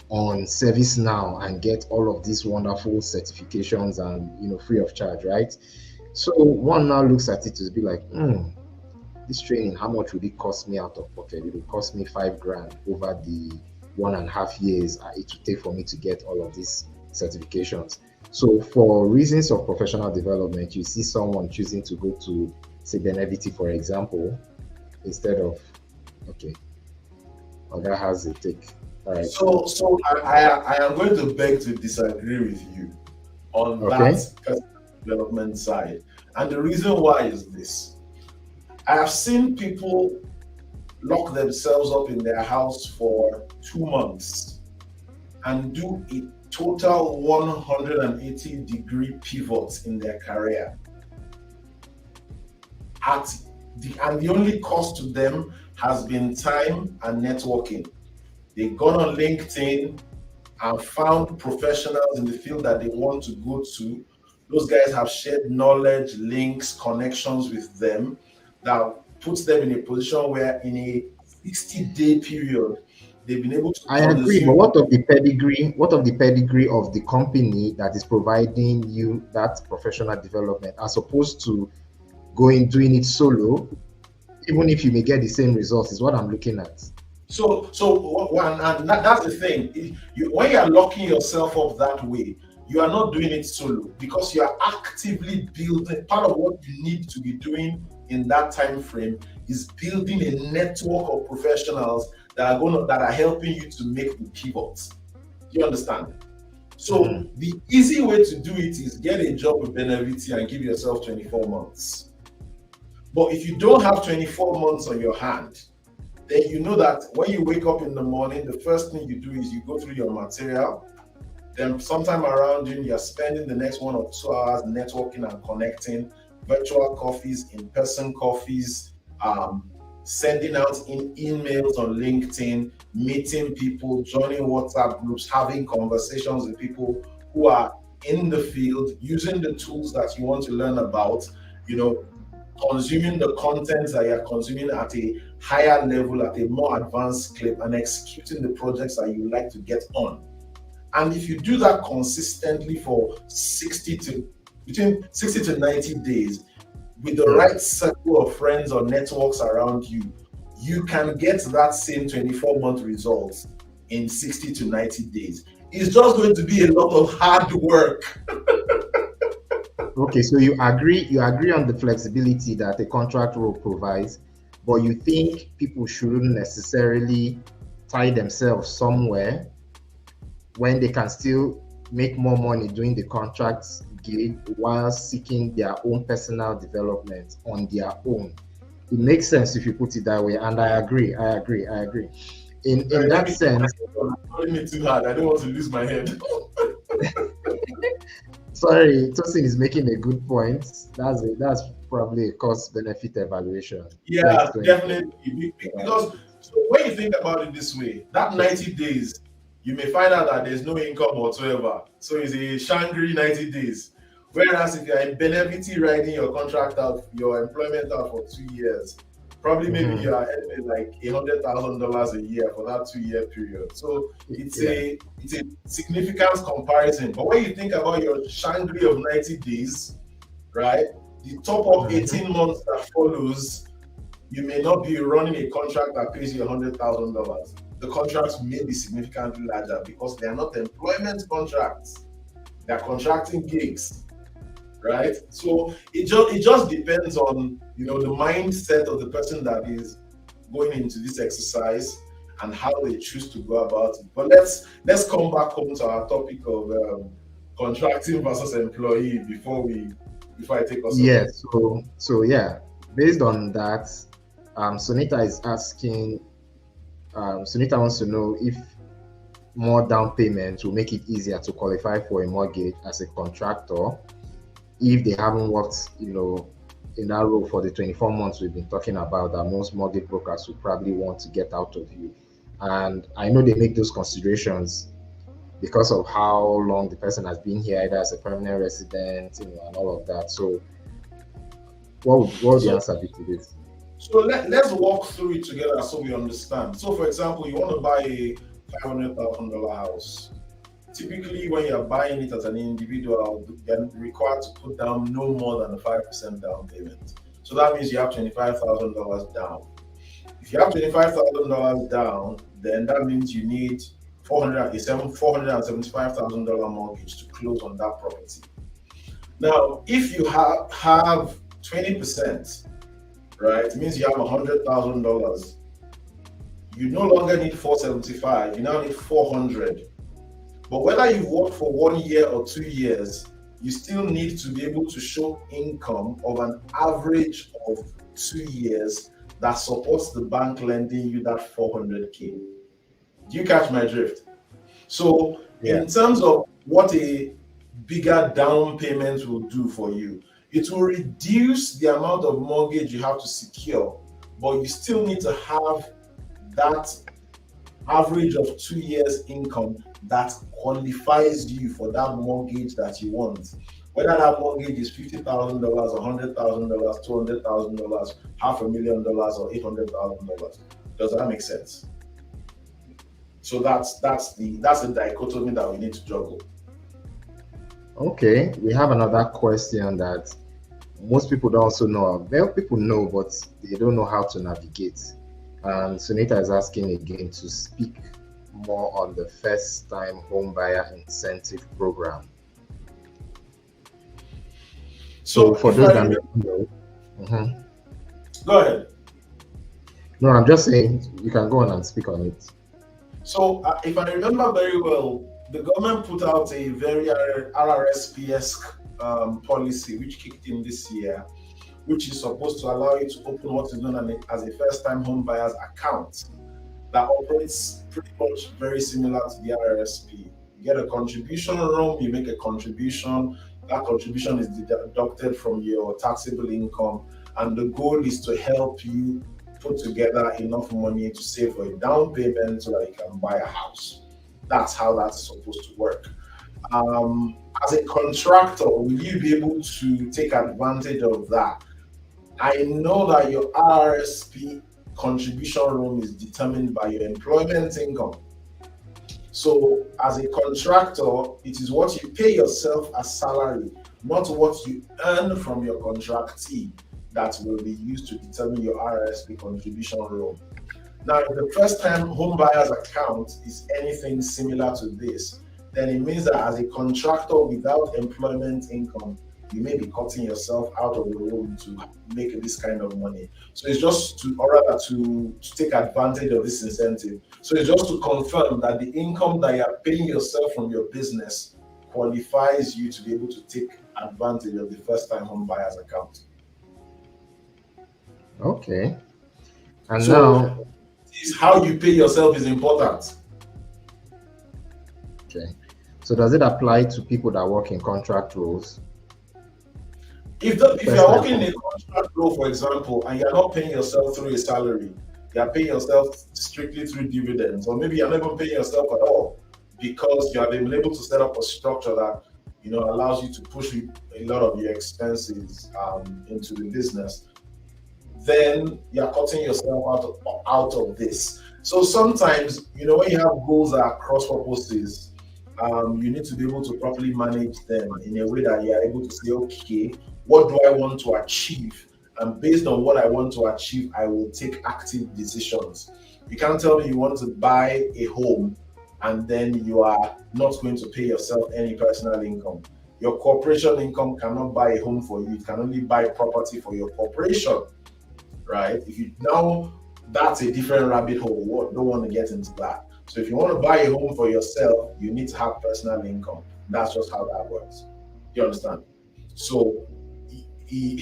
on ServiceNow and get all of these wonderful certifications and free of charge, right? So one now looks at it to be like, this training, how much would it cost me out of pocket? It will cost me 5 grand over the 1.5 years it will take for me to get all of these certifications. So for reasons of professional development, you see someone choosing to go to, say, Benevity, for example, instead of, okay, that has a take. All right. So I am going to beg to disagree with you on that personal development side. And the reason why is this. I have seen people lock themselves up in their house for 2 months and do a total 180-degree pivot in their career. And the only cost to them has been time and networking. They've gone on LinkedIn and found professionals in the field that they want to go to. Those guys have shared knowledge, links, connections with them that puts them in a position where in a 60-day period, they've been able to. I agree, but what of the pedigree? What of the pedigree of the company that is providing you that professional development, as opposed to doing it solo? Even if you may get the same results, is what I'm looking at. So that's the thing. When you're locking yourself up that way, you are not doing it solo, because you are actively building. Part of what you need to be doing in that time frame is building a network of professionals that are helping you to make the pivots. You understand? So the easy way to do it is get a job with Benevity and give yourself 24 months. But if you don't have 24 months on your hand, then you know that when you wake up in the morning, the first thing you do is you go through your material. Then sometime around June, you're spending the next 1 or 2 hours networking and connecting, virtual coffees, in-person coffees, sending out emails on LinkedIn, meeting people, joining WhatsApp groups, having conversations with people who are in the field, using the tools that you want to learn about, consuming the content that you're consuming at a higher level, at a more advanced clip, and executing the projects that you like to get on. And if you do that consistently for between 60 to 90 days, with the right circle of friends or networks around you, you can get that same 24-month results in 60 to 90 days. It's just going to be a lot of hard work. Okay, so you agree on the flexibility that a contract role provides, but you think people shouldn't necessarily tie themselves somewhere when they can still make more money doing the contract gig while seeking their own personal development on their own. It makes sense if you put it that way, and I agree. In that sense, calling me too hard. I don't want to lose my head. Sorry, Tosin is making a good point. That's probably a cost-benefit evaluation. Yeah, definitely. Because when you think about it this way, that 90 days, you may find out that there's no income whatsoever. So it's a Shangri 90 days. Whereas if you're in Benevity riding your contract out, your employment out for 2 years, probably maybe you are earning like $100,000 a year for that 2-year period. So it's a significant comparison. But when you think about your Shangri of 90 days, right, the top of 18 months that follows, you may not be running a contract that pays you $100,000. The contracts may be significantly larger because they are not employment contracts. They are contracting gigs, right? So it just depends on the mindset of the person that is going into this exercise and how they choose to go about it. But let's come back home to our topic of contracting versus employee before I take us. Yes. So yeah, based on that, Sunita is asking. Sunita wants to know if more down payments will make it easier to qualify for a mortgage as a contractor if they haven't worked, in that role for the 24 months we've been talking about, that most mortgage brokers will probably want to get out of you. And I know they make those considerations because of how long the person has been here, either as a permanent resident, and all of that. So what would the answer be to this? So let's walk through it together so we understand. So, for example, you want to buy a $500,000 house. Typically, when you're buying it as an individual, you're required to put down no more than a 5% down payment. So that means you have $25,000 down. If you have $25,000 down, then that means you need $475,000 mortgage to close on that property. Now, if you have 20%, right, it means you have $100,000. You no longer need 475, you now need 400. But whether you've worked for 1 year or 2 years, you still need to be able to show income of an average of 2 years that supports the bank lending you that 400K. Do you catch my drift? So in terms of what a bigger down payment will do for you, it will reduce the amount of mortgage you have to secure, but you still need to have that average of 2 years income that qualifies you for that mortgage that you want. Whether that mortgage is $50,000, $100,000, $200,000, $500,000, or $800,000. Does that make sense? So that's the dichotomy that we need to juggle. Okay, we have another question that most people don't also know. Well, people know, but they don't know how to navigate. And Sunita is asking again to speak more on the first-time home buyer incentive program. So for those that don't know, go ahead. No, I'm just saying you can go on and speak on it. So if I remember very well, the government put out a very RRSP-esque policy which kicked in this year, which is supposed to allow you to open what is known as a first-time home buyer's account that operates pretty much very similar to the RRSP. You get a contribution room, you make a contribution, that contribution is deducted from your taxable income, and the goal is to help you put together enough money to save for a down payment so that you can buy a house. That's how that's supposed to work. As a contractor, will you be able to take advantage of that? I know that your RRSP contribution room is determined by your employment income. So as a contractor, it is what you pay yourself as salary, not what you earn from your contractee, that will be used to determine your RRSP contribution room. Now, if the first-time home buyer's account is anything similar to this, then it means that as a contractor without employment income, you may be cutting yourself out of the room to make this kind of money. So it's just to take advantage of this incentive. So it's just to confirm that the income that you are paying yourself from your business qualifies you to be able to take advantage of the first-time home buyer's account. Okay. And so now, is how you pay yourself is important. Okay. So does it apply to people that work in contract roles? If you're working in a contract role, for example, and you're not paying yourself through a salary, you're paying yourself strictly through dividends, or maybe you're not even paying yourself at all because you have been able to set up a structure that allows you to push a lot of your expenses into the business, then you're cutting yourself out of this. So sometimes, when you have goals that are cross purposes, you need to be able to properly manage them in a way that you are able to say, okay, what do I want to achieve? And based on what I want to achieve, I will take active decisions. You can't tell me you want to buy a home and then you are not going to pay yourself any personal income. Your corporation income cannot buy a home for you. It can only buy property for your corporation, right? That's a different rabbit hole. We don't want to get into that. So if you want to buy a home for yourself, you need to have personal income. That's just how that works. You understand? So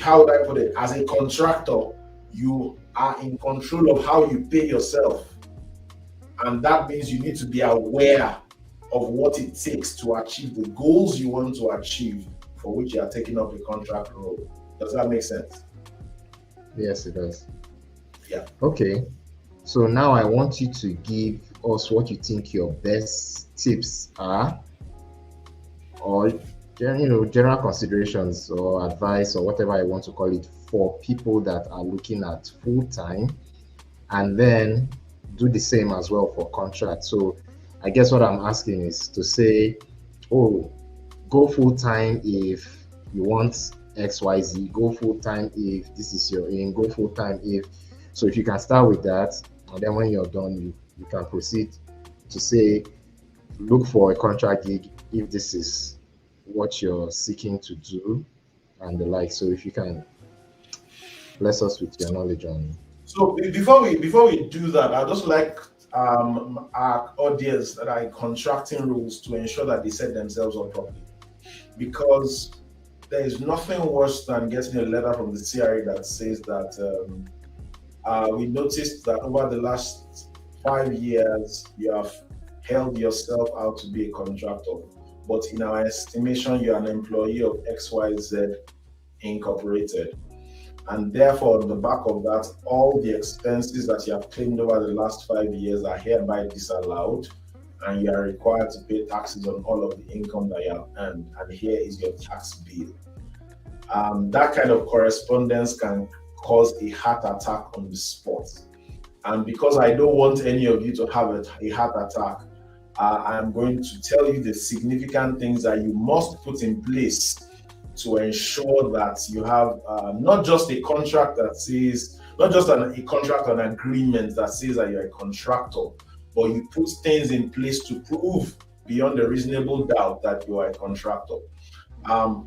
how would I put it? As a contractor, you are in control of how you pay yourself. And that means you need to be aware of what it takes to achieve the goals you want to achieve for which you are taking up a contract role. Does that make sense? Yes, it does. Yeah. Okay. So now I want you to give us what you think your best tips are, or general considerations or advice or whatever I want to call it for people that are looking at full time, and then do the same as well for contract. So I guess what I'm asking is to say, oh, go full time if you want XYZ, go full time if this is your aim, go full time if. So if you can start with that, and then when you're done, you can proceed to say, look for a contract gig if this is what you're seeking to do and the like. So if you can bless us with your knowledge on. So before we do that, I'd just like our audience that are in contracting rules to ensure that they set themselves up properly, because there is nothing worse than getting a letter from the CRA that says that we noticed that over the last 5 years you have held yourself out to be a contractor, but in our estimation you're an employee of XYZ Incorporated. And therefore, on the back of that, all the expenses that you have claimed over the last 5 years are hereby disallowed, and you are required to pay taxes on all of the income that you have earned. And here is your tax bill. That kind of correspondence can cause a heart attack on the spot. And because I don't want any of you to have a heart attack, I'm going to tell you the significant things that you must put in place to ensure that you have not just a contract that says, not just a contract or an agreement that says that you're a contractor, but you put things in place to prove beyond a reasonable doubt that you are a contractor.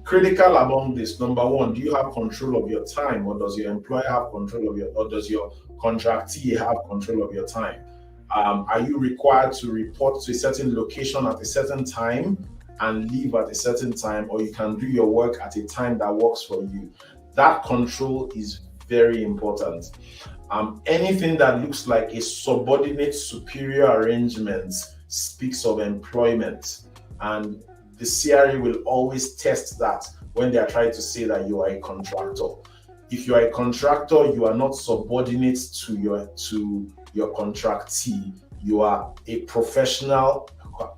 Critical among this, number one, do you have control of your time, or does your employer have control of or does your contractee have control of your time? Are you required to report to a certain location at a certain time and leave at a certain time, or you can do your work at a time that works for you? That control is very important. Anything that looks like a subordinate superior arrangement speaks of employment, and the CRA will always test that when they are trying to say that you are a contractor. If you are a contractor, you are not subordinate to your contractee. You are a professional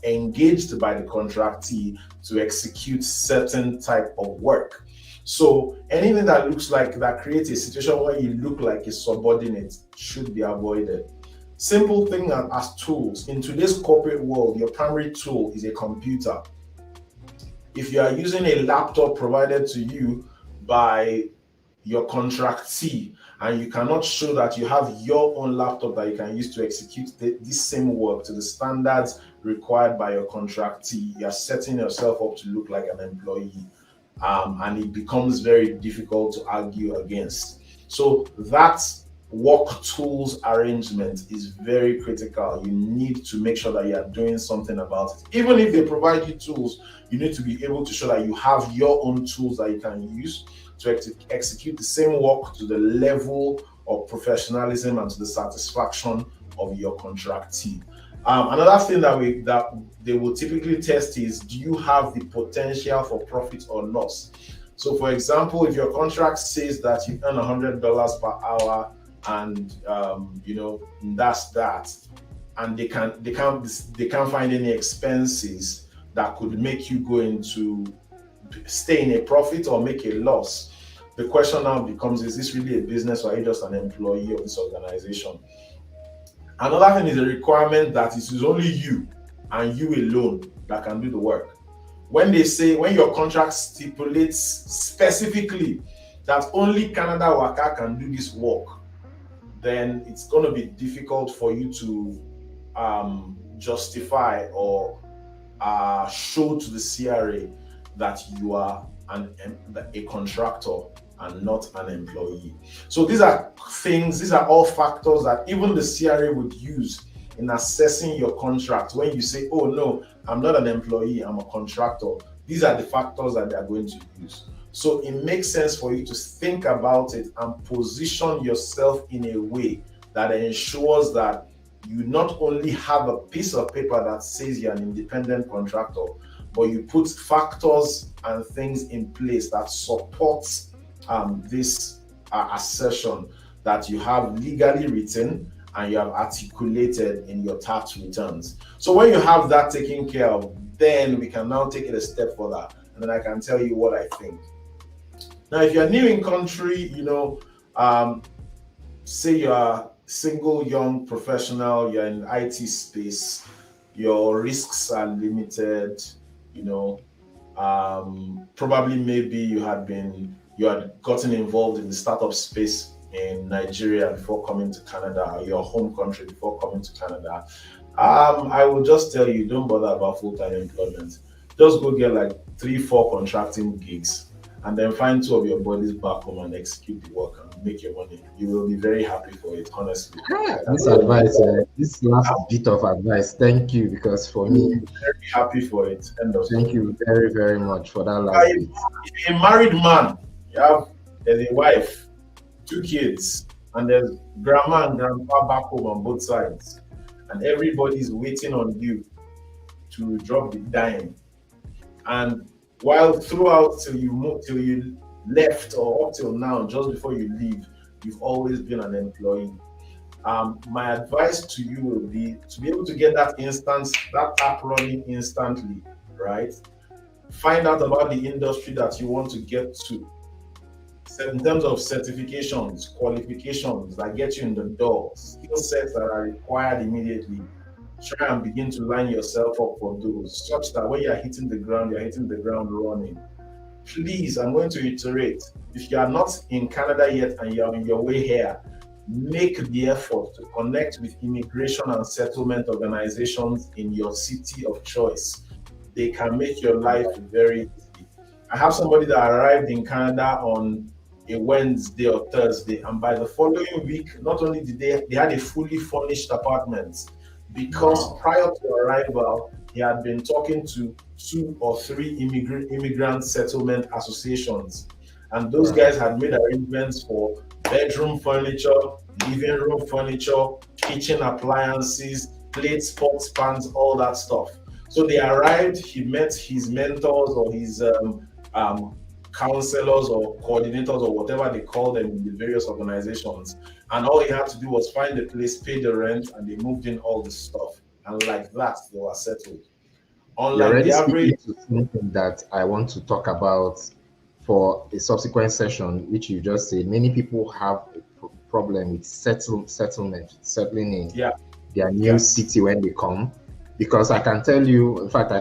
engaged by the contractee to execute certain type of work. So anything that looks like that creates a situation where you look like a subordinate should be avoided. Simple thing as tools. In today's corporate world, your primary tool is a computer. If you are using a laptop provided to you by your contractee and you cannot show that you have your own laptop that you can use to execute this same work to the standards required by your contractee, you are setting yourself up to look like an employee, and it becomes very difficult to argue against. So that work tools arrangement is very critical. You need to make sure that you are doing something about it. Even if they provide you tools, you need to be able to show that you have your own tools that you can use to execute the same work to the level of professionalism and to the satisfaction of your contractee. Another thing that they will typically test is, do you have the potential for profit or loss? So, for example, if your contract says that you earn $100 per hour, and that's that, and they can't find any expenses that could make you go into stay in a profit or make a loss. The question now becomes, is this really a business, or are you just an employee of this organization? Another thing is a requirement that it is only you and you alone that can do the work. When your contract stipulates specifically that only Canada Worker can do this work, then it's going to be difficult for you to justify or show to the CRA that you are a contractor and not an employee. So these are all factors that even the CRA would use in assessing your contract. When you say, oh no, I'm not an employee, I'm a contractor, these are the factors that they are going to use. So it makes sense for you to think about it and position yourself in a way that ensures that you not only have a piece of paper that says you're an independent contractor, but you put factors and things in place that supports this assertion that you have legally written and you have articulated in your tax returns. So when you have that taken care of, then we can now take it a step further, and then I can tell you what I think. Now, if you're new in country, say you're single young professional, you're in IT space, your risks are limited, you know, probably maybe you had gotten involved in the startup space in Nigeria before coming to Canada, or your home country before coming to Canada. I will just tell you, don't bother about full-time employment. Just go get like 3, 4 contracting gigs, and then find 2 of your buddies back home and execute the work and make your money. You will be very happy for it, honestly. This advice, this last bit of advice, thank you, because for me, very happy for it. End of thank you very, very much for that last bit. If you're a married man, there's a wife, 2 kids, and there's grandma and grandpa back home on both sides, and everybody's waiting on you to drop the dime. And while throughout till you left, or up till now, just before you leave, you've always been an employee. My advice to you will be to be able to get that app running instantly, right? Find out about the industry that you want to get to. In terms of certifications, qualifications that get you in the door, skill sets that are required immediately. Try and begin to line yourself up for those, such that when you're hitting the ground, you're hitting the ground running. Please, I'm going to iterate. If you are not in Canada yet and you're on your way here, make the effort to connect with immigration and settlement organizations in your city of choice. They can make your life very easy. I have somebody that arrived in Canada on a Wednesday or Thursday, and by the following week, not only did they had a fully furnished apartment, because prior to arrival, he had been talking to 2 or 3 immigrant settlement associations, and those guys had made arrangements for bedroom furniture, living room furniture, kitchen appliances, plates, pots, pans, all that stuff. So they arrived, he met his mentors or his counselors or coordinators or whatever they call them in the various organizations. And all he had to do was find a place, pay the rent, and they moved in all the stuff. And like that, they were settled. Unlike the average, to something that I want to talk about for a subsequent session, which you just said, many people have a problem with settling in their new city when they come. Because I can tell you, in fact,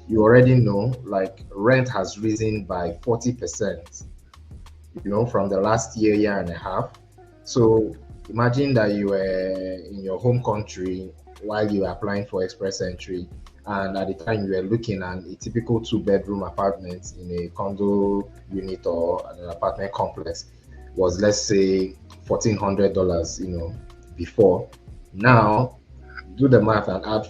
you already know, like rent has risen by 40%, from the last year and a half. So imagine that you were in your home country while you were applying for express entry, and at the time you were looking at a typical 2-bedroom apartment in a condo unit or an apartment complex was, let's say, $1,400, before. Now, do the math and add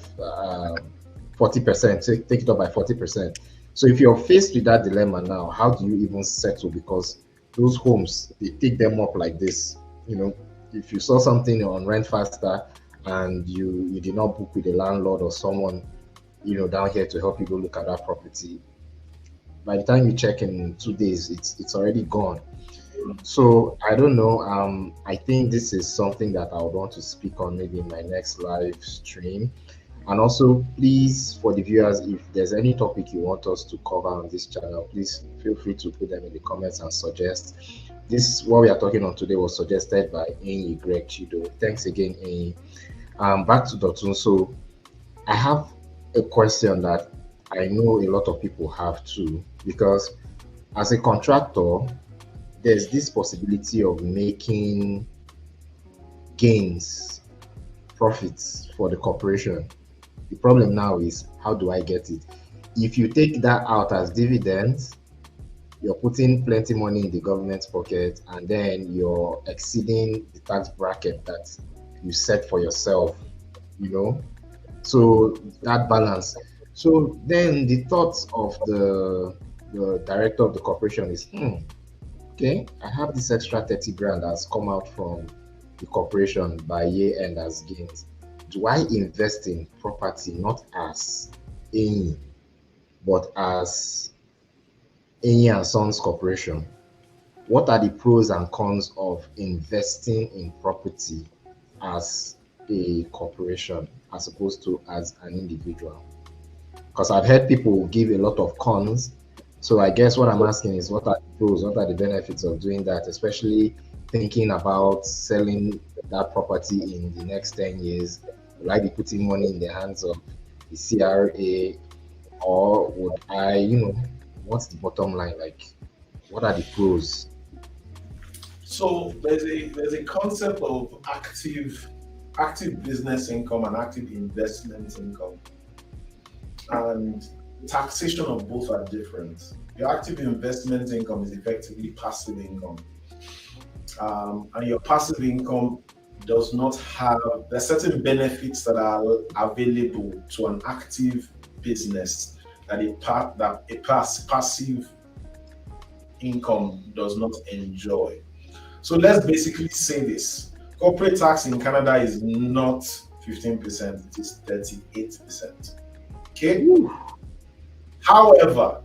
40%, take it up by 40%. So if you're faced with that dilemma now, how do you even settle? Because those homes, they take them up like this. If you saw something on Rent Faster and you did not book with a landlord or someone, down here to help you go look at that property, by the time you check in 2 days, it's already gone. So I don't know. I think this is something that I would want to speak on maybe in my next live stream. And also, please, for the viewers, if there's any topic you want us to cover on this channel, please feel free to put them in the comments and suggest. What we are talking on today was suggested by Enyi Greg Chido. Thanks again, Enyi. Back to Dotun. So I have a question that I know a lot of people have too, because as a contractor, there's this possibility of making gains, profits for the corporation. The problem now is, how do I get it? If you take that out as dividends, you're putting plenty money in the government's pocket, and then you're exceeding the tax bracket that you set for yourself, So that balance. So then the thoughts of the director of the corporation is, okay, I have this extra 30 grand that's come out from the corporation by year end as gains. Do I invest in property not as Enyi, but as Enyi and Sons Corporation? What are the pros and cons of investing in property as a corporation as opposed to as an individual? Because I've heard people give a lot of cons. So I guess what I'm asking is, what are the pros, what are the benefits of doing that, especially thinking about selling that property in the next 10 years? Will I be putting money in the hands of the CRA, or would I, what's the bottom line? Like, what are the pros? So there's a concept of active business income and active investment income, and taxation of both are different. Your active investment income is effectively passive income, and your passive income does not have, there are certain benefits that are available to an active business that a passive income does not enjoy. So let's basically say this: corporate tax in Canada is not 15%, it is 38%. Okay. Ooh. However,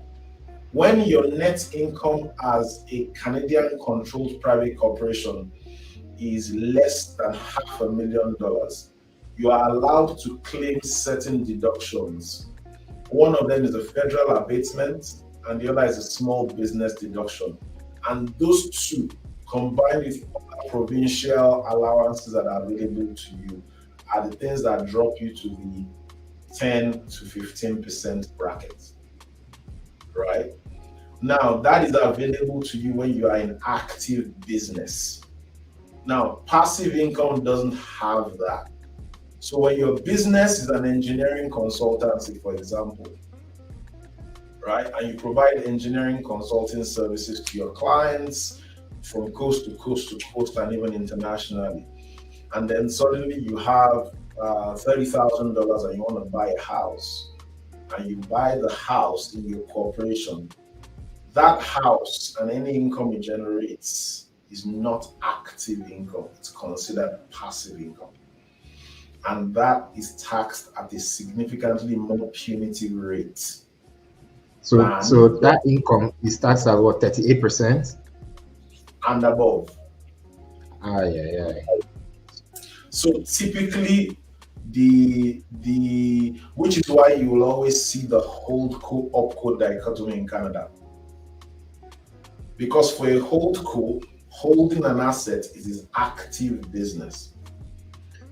when your net income as a Canadian controlled private corporation is less than $500,000, you are allowed to claim certain deductions. One of them is a federal abatement, and the other is a small business deduction. And those two, combined with other provincial allowances that are available to you, are the things that drop you to the 10 to 15% bracket. Right? Now, that is available to you when you are in active business. Now, passive income doesn't have that. So when your business is an engineering consultancy, for example, right, and you provide engineering consulting services to your clients from coast to coast to coast and even internationally, and then suddenly you have $30,000 and you want to buy a house, and you buy the house in your corporation, that house and any income it generates is not active income. It's considered passive income. And that is taxed at a significantly more punitive rate. So that income is taxed at what, 38%? And above. Yeah. So typically, which is why you will always see the holdco opco dichotomy in Canada. Because for a holdco, holding an asset is his active business.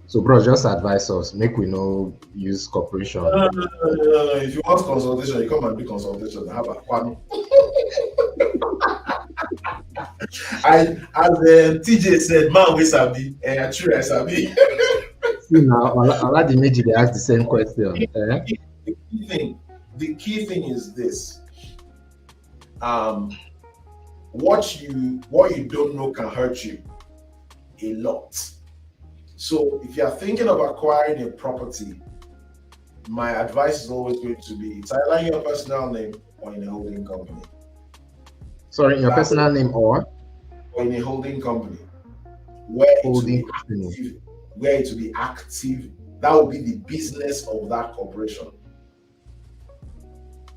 So, bro, just advise us, make we know use corporation. No. If you want consultation, you come and do consultation. Have a fun. As TJ said, man, we sabi, and true, I sabi. See now, Oladimeji, they ask the same question. The key thing is this: what you don't know can hurt you a lot. So if you are thinking of acquiring a property, my advice is always going to be, it's either in your personal name or in a holding company. Sorry, in your personal name or in a holding company, where it will be active. That will be the business of that corporation.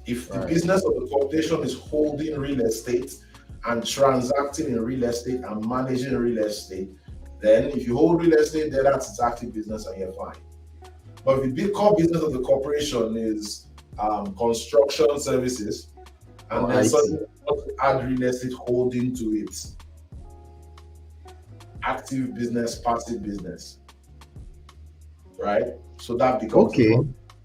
If the business of the corporation is holding real estate and transacting in real estate and managing real estate, then if you hold real estate there, that's its active business and you're fine. But if the big core business of the corporation is construction services, and then suddenly add real estate holding to it, active business, passive business, right? So that becomes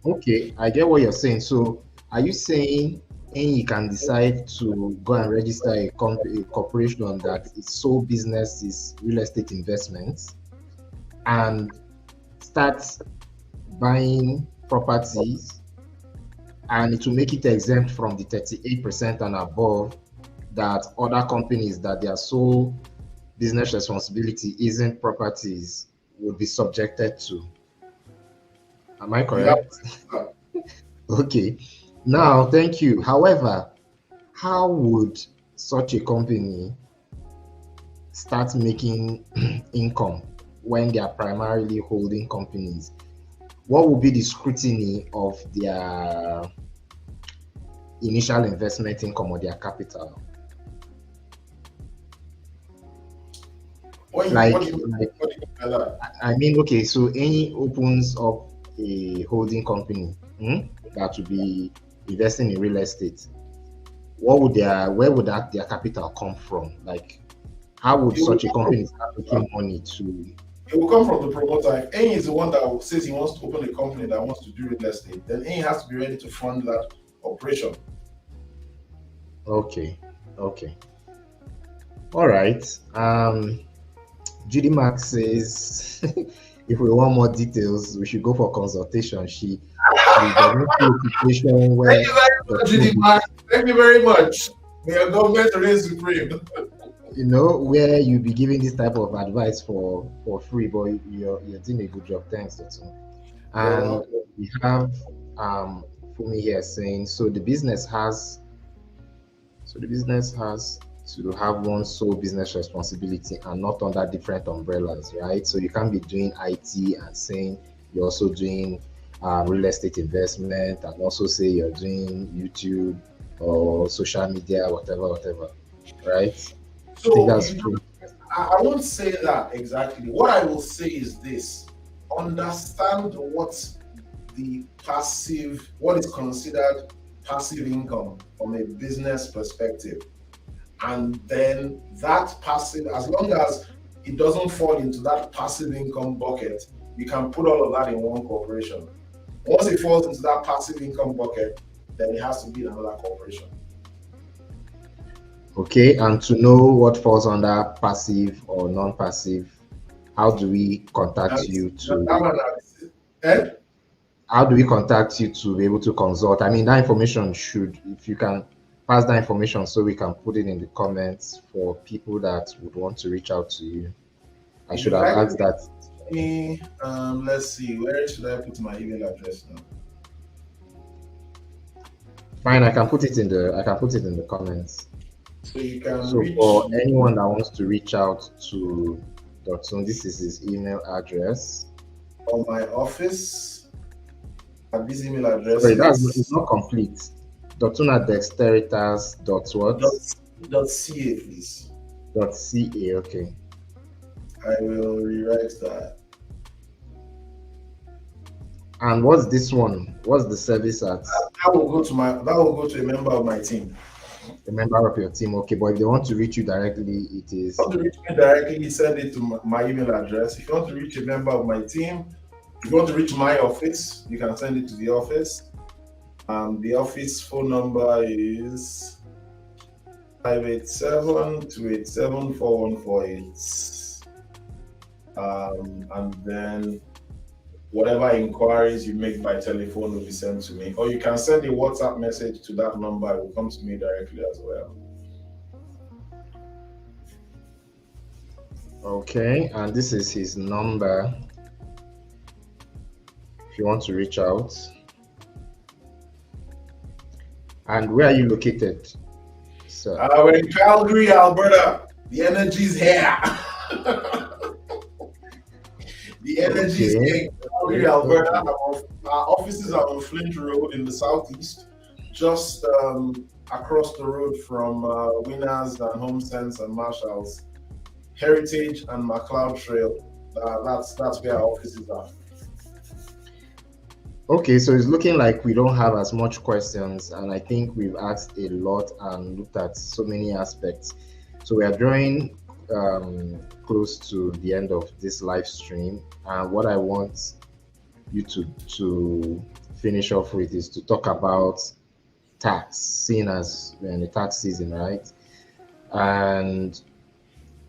okay. I get what you're saying. So are you saying you can decide to go and register a corporation that its sole business is real estate investments and start buying properties, and it will make it exempt from the 38% and above that other companies that their sole business responsibility isn't properties would be subjected to? Am I correct? Yeah. Okay. Now, thank you. However, how would such a company start making income when they are primarily holding companies? What will be the scrutiny of their initial investment income or their capital? What do you mean Hello. I mean, okay, so any opens up a holding company that would be investing in real estate, where would their capital come from? Like, how would It will such a come company start from making money to? it will come from the promoter. If Ain is the one that says he wants to open a company that wants to do real estate, then Ain has to be ready to fund that operation. Okay, okay, all right. Judy Max says if we want more details, we should go for consultation. She doesn't see a situation Thank where you very much, Judy Man. Thank you very much. May your government reign supreme. where you be giving this type of advice for free, but you're doing a good job. Thanks, Dotun. You're And welcome. we have Fumi here saying so the business has to have one sole business responsibility and not under different umbrellas, right? So you can't be doing IT and saying you're also doing real estate investment and also say you're doing YouTube or social media, whatever, right? I think So that's you, true. I won't say that exactly. What I will say is this: understand what is considered passive income from a business perspective, and then that passive, as long as it doesn't fall into that passive income bucket, you can put all of that in one corporation. Once it falls into that passive income bucket, then it has to be another corporation. Okay, and to know what falls under passive or non-passive, how do we contact And you that to one, Ed, how do we contact you to be able to consult? I mean, that information should, if you can pass that information so we can put it in the comments for people that would want to reach out to you. I if should you'd have like asked that. me, let's see, where should I put my email address now? Fine, I can put it in the comments. So you can So reach for anyone that wants to reach out to Dotun, this is his email address. on my office, and this email address Sorry, it's is not complete. Dotun at dexteritas dot what? .ca, please. .ca, okay. I will rewrite that. And what's this one? What's the service at? That will go to a member of my team. A member of your team, okay. But if they want to reach you directly, it is If you want to reach me directly, send it to my email address. If you want to reach a member of my team, if you want to reach my office, you can send it to the office. The office phone number is 587-287-4148. And then whatever inquiries you make by telephone will be sent to me. Or you can send a WhatsApp message to that number. It will come to me directly as well. okay. And this is his number if you want to reach out. And where are you located, sir? We're in Calgary, Alberta. The energy's here. The energy is Okay. in Calgary, Alberta. Our offices are on Flint Road in the southeast, just across the road from Winners and HomeSense and Marshalls, Heritage and McLeod Trail. That's where our offices are. Okay, so it's looking like we don't have as much questions, and I think we've asked a lot and looked at so many aspects. So we are drawing close to the end of this live stream, and what I want you to finish off with is to talk about tax, seeing as we're in the tax season, right? And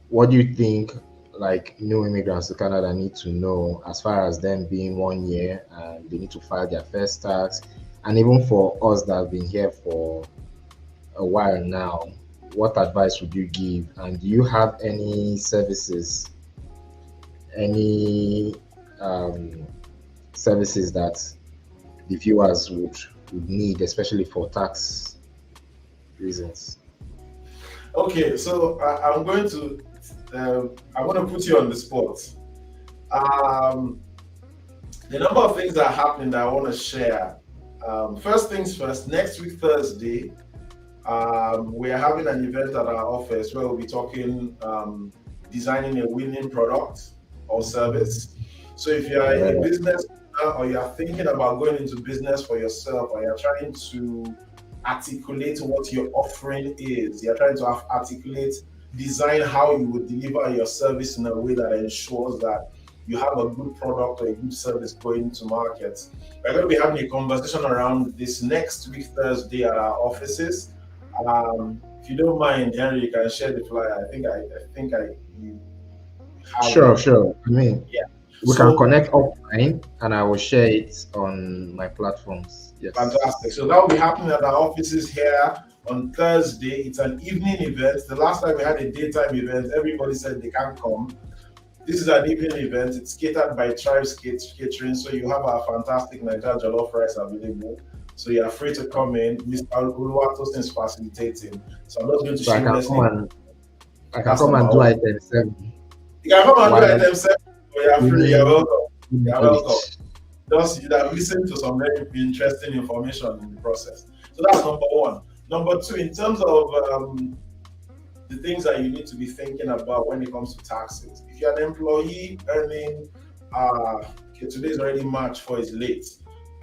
what do you think like new immigrants to Canada need to know as far as them being 1 year and they need to file their first tax, and even for us that have been here for a while now, what advice would you give? And do you have any services, any services that the viewers would need, especially for tax reasons? Okay, so I'm going to put you on the spot. The number of things that are happening that I want to share. First things first, next week, Thursday, we are having an event at our office where we'll be talking, designing a winning product. or service. So if you are a business owner or you are thinking about going into business for yourself, or you're trying to articulate what your offering is, you're trying to articulate, design how you would deliver your service in a way that ensures that you have a good product or a good service going to market. We're going to be having a conversation around this next week, Thursday, at our offices. If you don't mind, Henry, you can share the flyer. I think you have Sure, it. sure. I mean, Yeah. we can So connect offline and I will share it on my platforms. fantastic. Yes. So that will be happening at our offices here on Thursday. It's an evening event. The last time we had a daytime event, everybody said they can't come. This is an evening event. It's catered by Tribes Catering. So you have our fantastic Nigeria jollof rice available. So you are free to come in. Mr. Uluwatosin is facilitating. So I'm just going to So I can shamelessly. I can come and do item 7. You can come and do While item 7. You are free. You're welcome. You're welcome. knowledge. Just you have listened to some very interesting information in the process. So that's number one. Number two, in terms of the things that you need to be thinking about when it comes to taxes. If you're an employee earning, okay, today's already March, for it's late.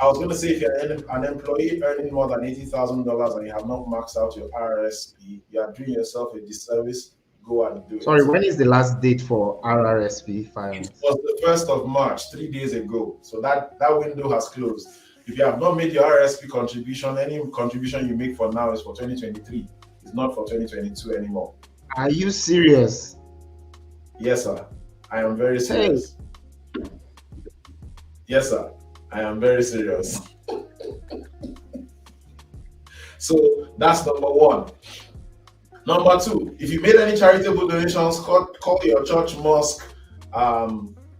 I was going to say, if you're an employee earning more than $80,000 and you have not maxed out your RRSP, you are doing yourself a disservice. Go and do it. Sorry, when is the last date for RRSP filing? It was the 1st of March, 3 days ago. So that window has closed. If you have not made your RRSP contribution, any contribution you make for now is for 2023. It's not for 2022 anymore. Are you serious? Yes, sir. I am very serious. Hey. Yes, sir. I am very serious. So that's number one. Number two, if you made any charitable donations, call your church, mosque,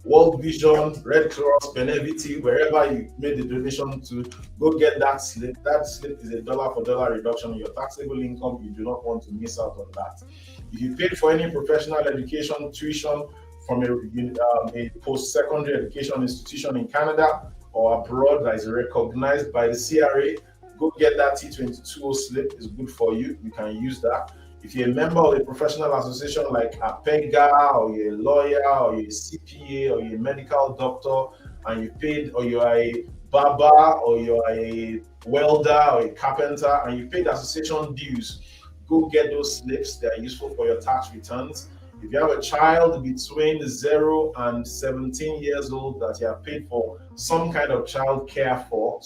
World Vision, Red Cross, Benevity, wherever you made the donation to, go get that slip. That slip is a $1 for $1 reduction in your taxable income. You do not want to miss out on that. If you paid for any professional education, tuition from a post-secondary education institution in Canada or abroad that is recognized by the CRA, go get that T22 slip. It's good for you. You can use that. If you're a member of a professional association like APEGA, or you're a lawyer, or you're a CPA, or you're a medical doctor, and you paid, or you're a barber, or you're a welder, or a carpenter, and you paid association dues, go get those slips. They are useful for your tax returns. If you have a child between 0 and 17 years old that you have paid for some kind of child care for,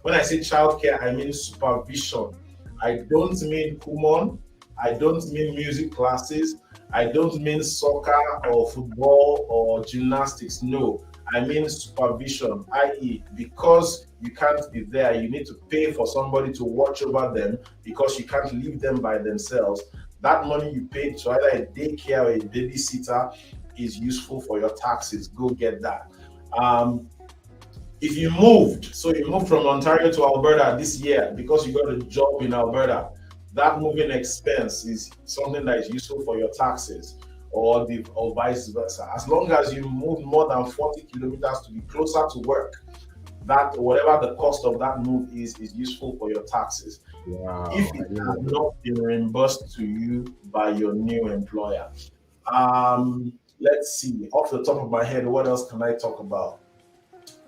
when I say child care, I mean supervision. I don't mean Kumon. I don't mean music classes. I don't mean soccer or football or gymnastics. No, I mean supervision, i.e., because you can't be there, you need to pay for somebody to watch over them because you can't leave them by themselves. That money you paid to either a daycare or a babysitter is useful for your taxes. Go get that. If you moved from Ontario to Alberta this year because you got a job in Alberta, that moving expense is something that is useful for your taxes, or vice versa. As long as you move more than 40 kilometers to be closer to work, that whatever the cost of that move is useful for your taxes. Wow, if it has not been reimbursed to you by your new employer. Let's see, off the top of my head, what else can I talk about?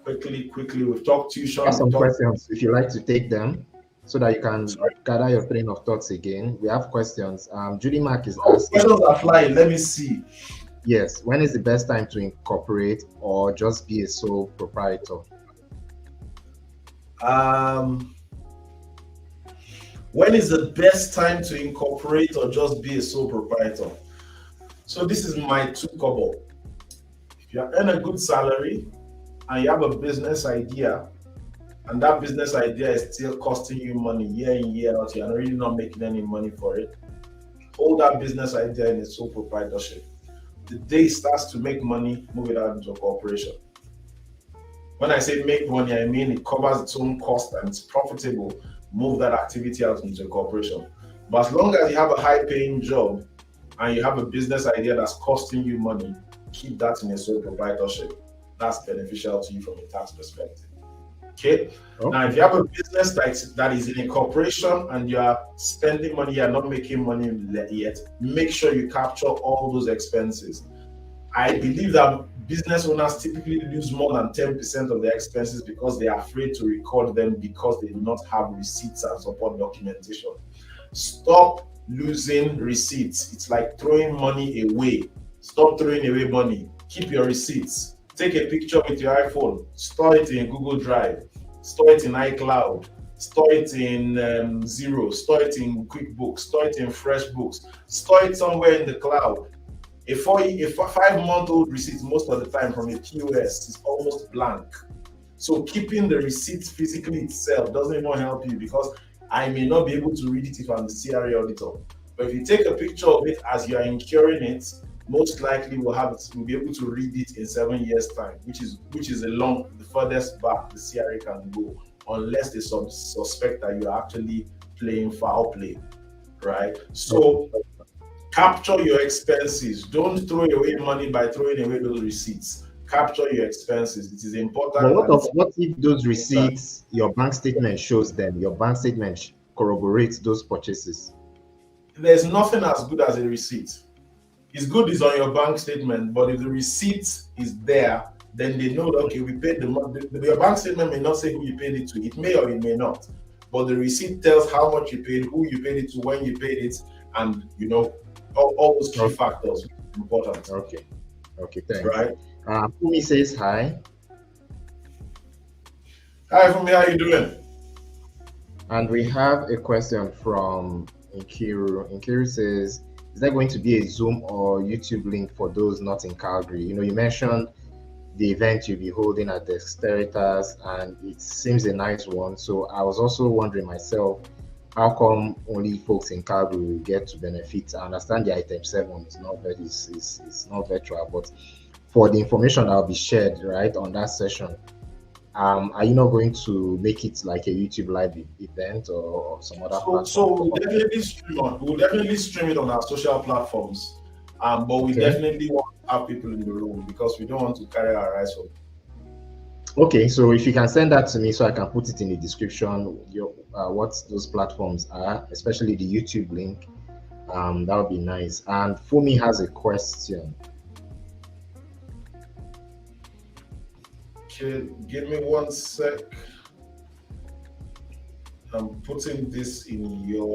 Quickly, we've talked tuition. I have some questions if you like to take them, so that you can gather your train of thoughts again. We have questions. Judy Mark is asking. Questions are flying. Let me see. Yes. When is the best time to incorporate or just be a sole proprietor? When is the best time to incorporate or just be a sole proprietor? So this is my 2 kobo. If you earn a good salary and you have a business idea, and that business idea is still costing you money year in, year out, you're really not making any money for it, hold that business idea in a sole proprietorship. The day it starts to make money, move it out into a corporation. When I say make money, I mean it covers its own cost and it's profitable. Move that activity out into a corporation. But as long as you have a high-paying job and you have a business idea that's costing you money, keep that in a sole proprietorship. That's beneficial to you from a tax perspective. Okay. Now, if you have a business that is in a corporation and you are spending money, you are not making money yet, make sure you capture all those expenses. I believe that business owners typically lose more than 10% of their expenses because they are afraid to record them because they do not have receipts and support documentation. Stop losing receipts. It's like throwing money away. Stop throwing away money. Keep your receipts. Take a picture with your iPhone. Store it in Google Drive. Store it in iCloud. Store it in Xero. Store it in QuickBooks. Store it in FreshBooks. Store it somewhere in the cloud. A 5-month-old receipt most of the time from a POS is almost blank. So keeping the receipt physically itself doesn't even help you because I may not be able to read it if I'm the CRA auditor. But if you take a picture of it as you are incurring it, most likely we'll be able to read it in 7 years' time, which is the furthest back the CRA can go, unless they suspect that you're actually playing foul play, right? So capture your expenses. Don't throw away money by throwing away those receipts. Capture your expenses. It is important. But what if those receipts, your bank statement shows them, your bank statement corroborates those purchases? There's nothing as good as a receipt. It's good is on your bank statement, but if the receipt is there, then they know that, okay, we paid the money. Your bank statement may not say who you paid it to. It may or it may not. But the receipt tells how much you paid, who you paid it to, when you paid it, and all those key factors are important. Okay, thanks. Right. Fumi says hi. Hi, Fumi, how you doing? And we have a question from Nkiru. Nkiru says, is there going to be a Zoom or YouTube link for those not in Calgary? You mentioned the event you'll be holding at Dexteritas, and it seems a nice one. So I was also wondering myself, how come only folks in Calgary will get to benefit? I understand the item 7 is not virtual, but for the information that will be shared right on that session, are you not going to make it like a YouTube live event or some other platform? So we'll definitely stream it on our social platforms, but we definitely want to have people in the room because we don't want to carry our eyes open. Okay, so if you can send that to me so I can put it in the description, what those platforms are, especially the YouTube link, that would be nice. And Fumi has a question. Okay, give me 1 sec. I'm putting this in your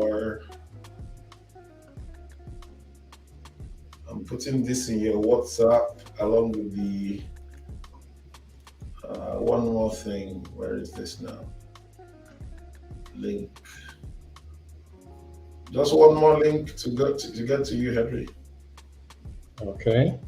WhatsApp along with the one more thing. Where is this now? Link. Just one more link to get to you, Henry. Okay.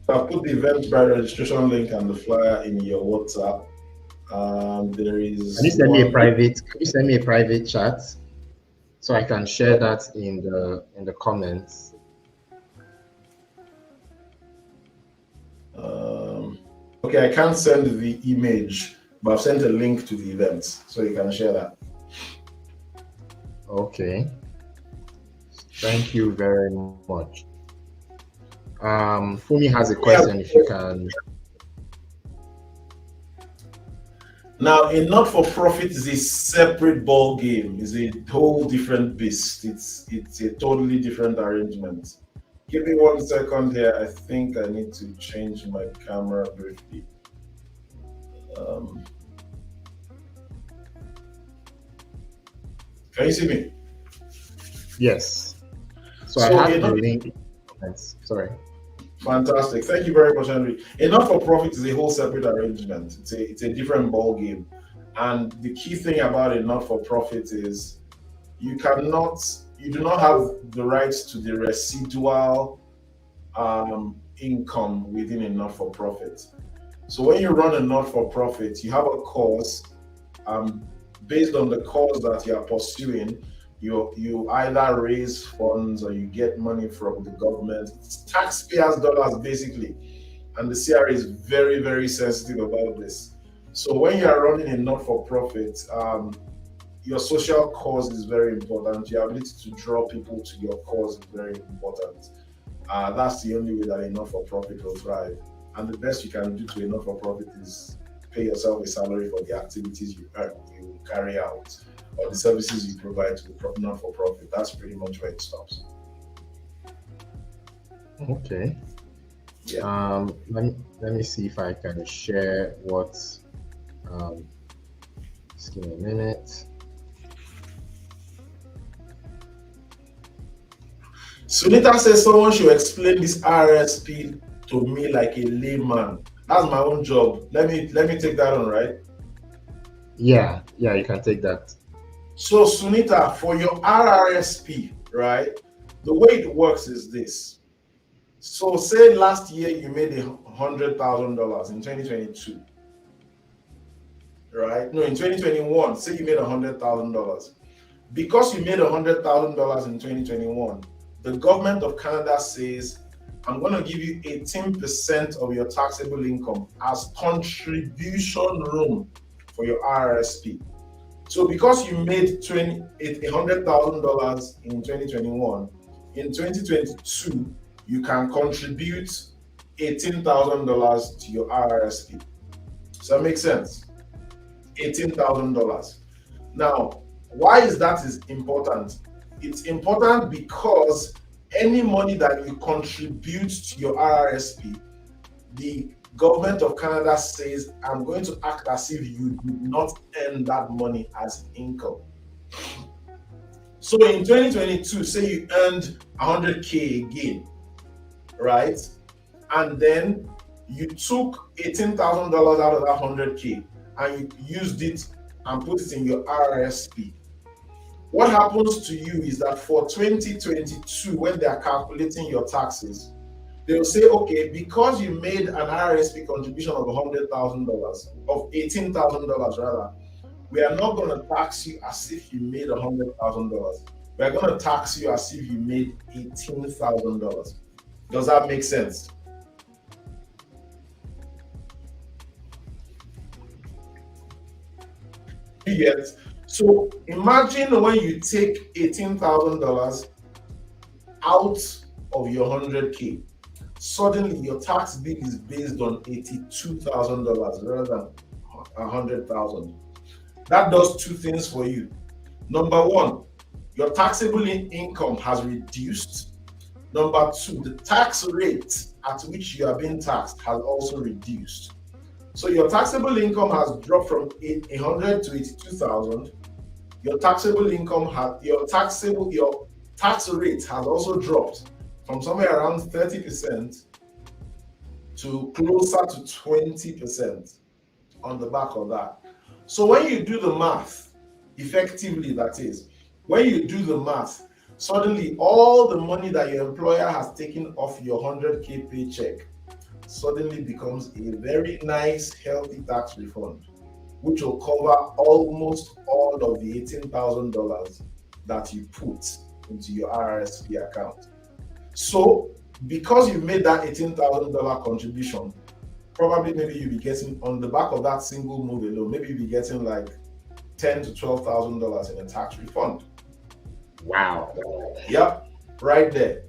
I'll put the Eventbrite registration link and the flyer in your WhatsApp. There is. Can you send me a private chat so I can share that in the comments? Okay, I can't send the image, but I've sent a link to the event, so you can share that. Okay. Thank you very much. Fumi has a question, if you can. Now, a not-for-profit is a separate ball game. It's a whole different beast. It's a totally different arrangement. Give me 1 second here. I think I need to change my camera briefly. Can you see me? Yes. So I have the link. Sorry. Fantastic. Thank you very much, Henry. A not-for-profit is a whole separate arrangement. It's a different ball game. And the key thing about a not-for-profit is you do not have the rights to the residual income within a not-for-profit. So when you run a not-for-profit, you have a cause. Based on the cause that you are pursuing, you either raise funds or you get money from the government. It's taxpayers' dollars, basically. And the CRA is very, very sensitive about this. So when you are running a not-for-profit, your social cause is very important. Your ability to draw people to your cause is very important. That's the only way that a not-for-profit will thrive. And the best you can do to a not-for-profit is pay yourself a salary for the activities you carry out or the services you provide to the not-for-profit. That's pretty much where it stops. Okay. Yeah. Let me see if I can share what. Just give me a minute. Sunita says someone should explain this RRSP to me like a layman. That's my own job. Let me take that on, right? Yeah, you can take that. So Sunita, for your RRSP, right? The way it works is this. So say last year you made $100,000 in 2022, right? No, in 2021, say you made $100,000. Because you made $100,000 in 2021, the government of Canada says, I'm going to give you 18% of your taxable income as contribution room for your RRSP. So because you made $100,000 in 2021, in 2022, you can contribute $18,000 to your RRSP. Does that make sense? $18,000. Now, why is that important? It's important because any money that you contribute to your RRSP, the government of Canada says, I'm going to act as if you did not earn that money as income. So in 2022, say you earned 100K again, right? And then you took $18,000 out of that 100K and you used it and put it in your RRSP. What happens to you is that for 2022, when they are calculating your taxes, they'll say, okay, because you made an RRSP contribution of $100,000, of $18,000 rather, we are not going to tax you as if you made $100,000. We are going to tax you as if you made $18,000. Does that make sense? Yes. So imagine when you take $18,000 out of your 100K, suddenly your tax bill is based on $82,000 rather than $100,000. That does two things for you. Number one, your taxable income has reduced. Number two, the tax rate at which you are being taxed has also reduced. So your taxable income has dropped from 100 to 82,000. Your taxable tax rate has also dropped from somewhere around 30% to closer to 20% on the back of that. So when you do the math, effectively that is, when you do the math, suddenly all the money that your employer has taken off your 100K paycheck suddenly becomes a very nice, healthy tax refund, which will cover almost all of the $18,000 that you put into your RRSP account. So because you made that $18,000 contribution, probably maybe you'll be getting, on the back of that single move alone, maybe you'll be getting like $10,000 to $12,000 in a tax refund. Wow. Yep, right there.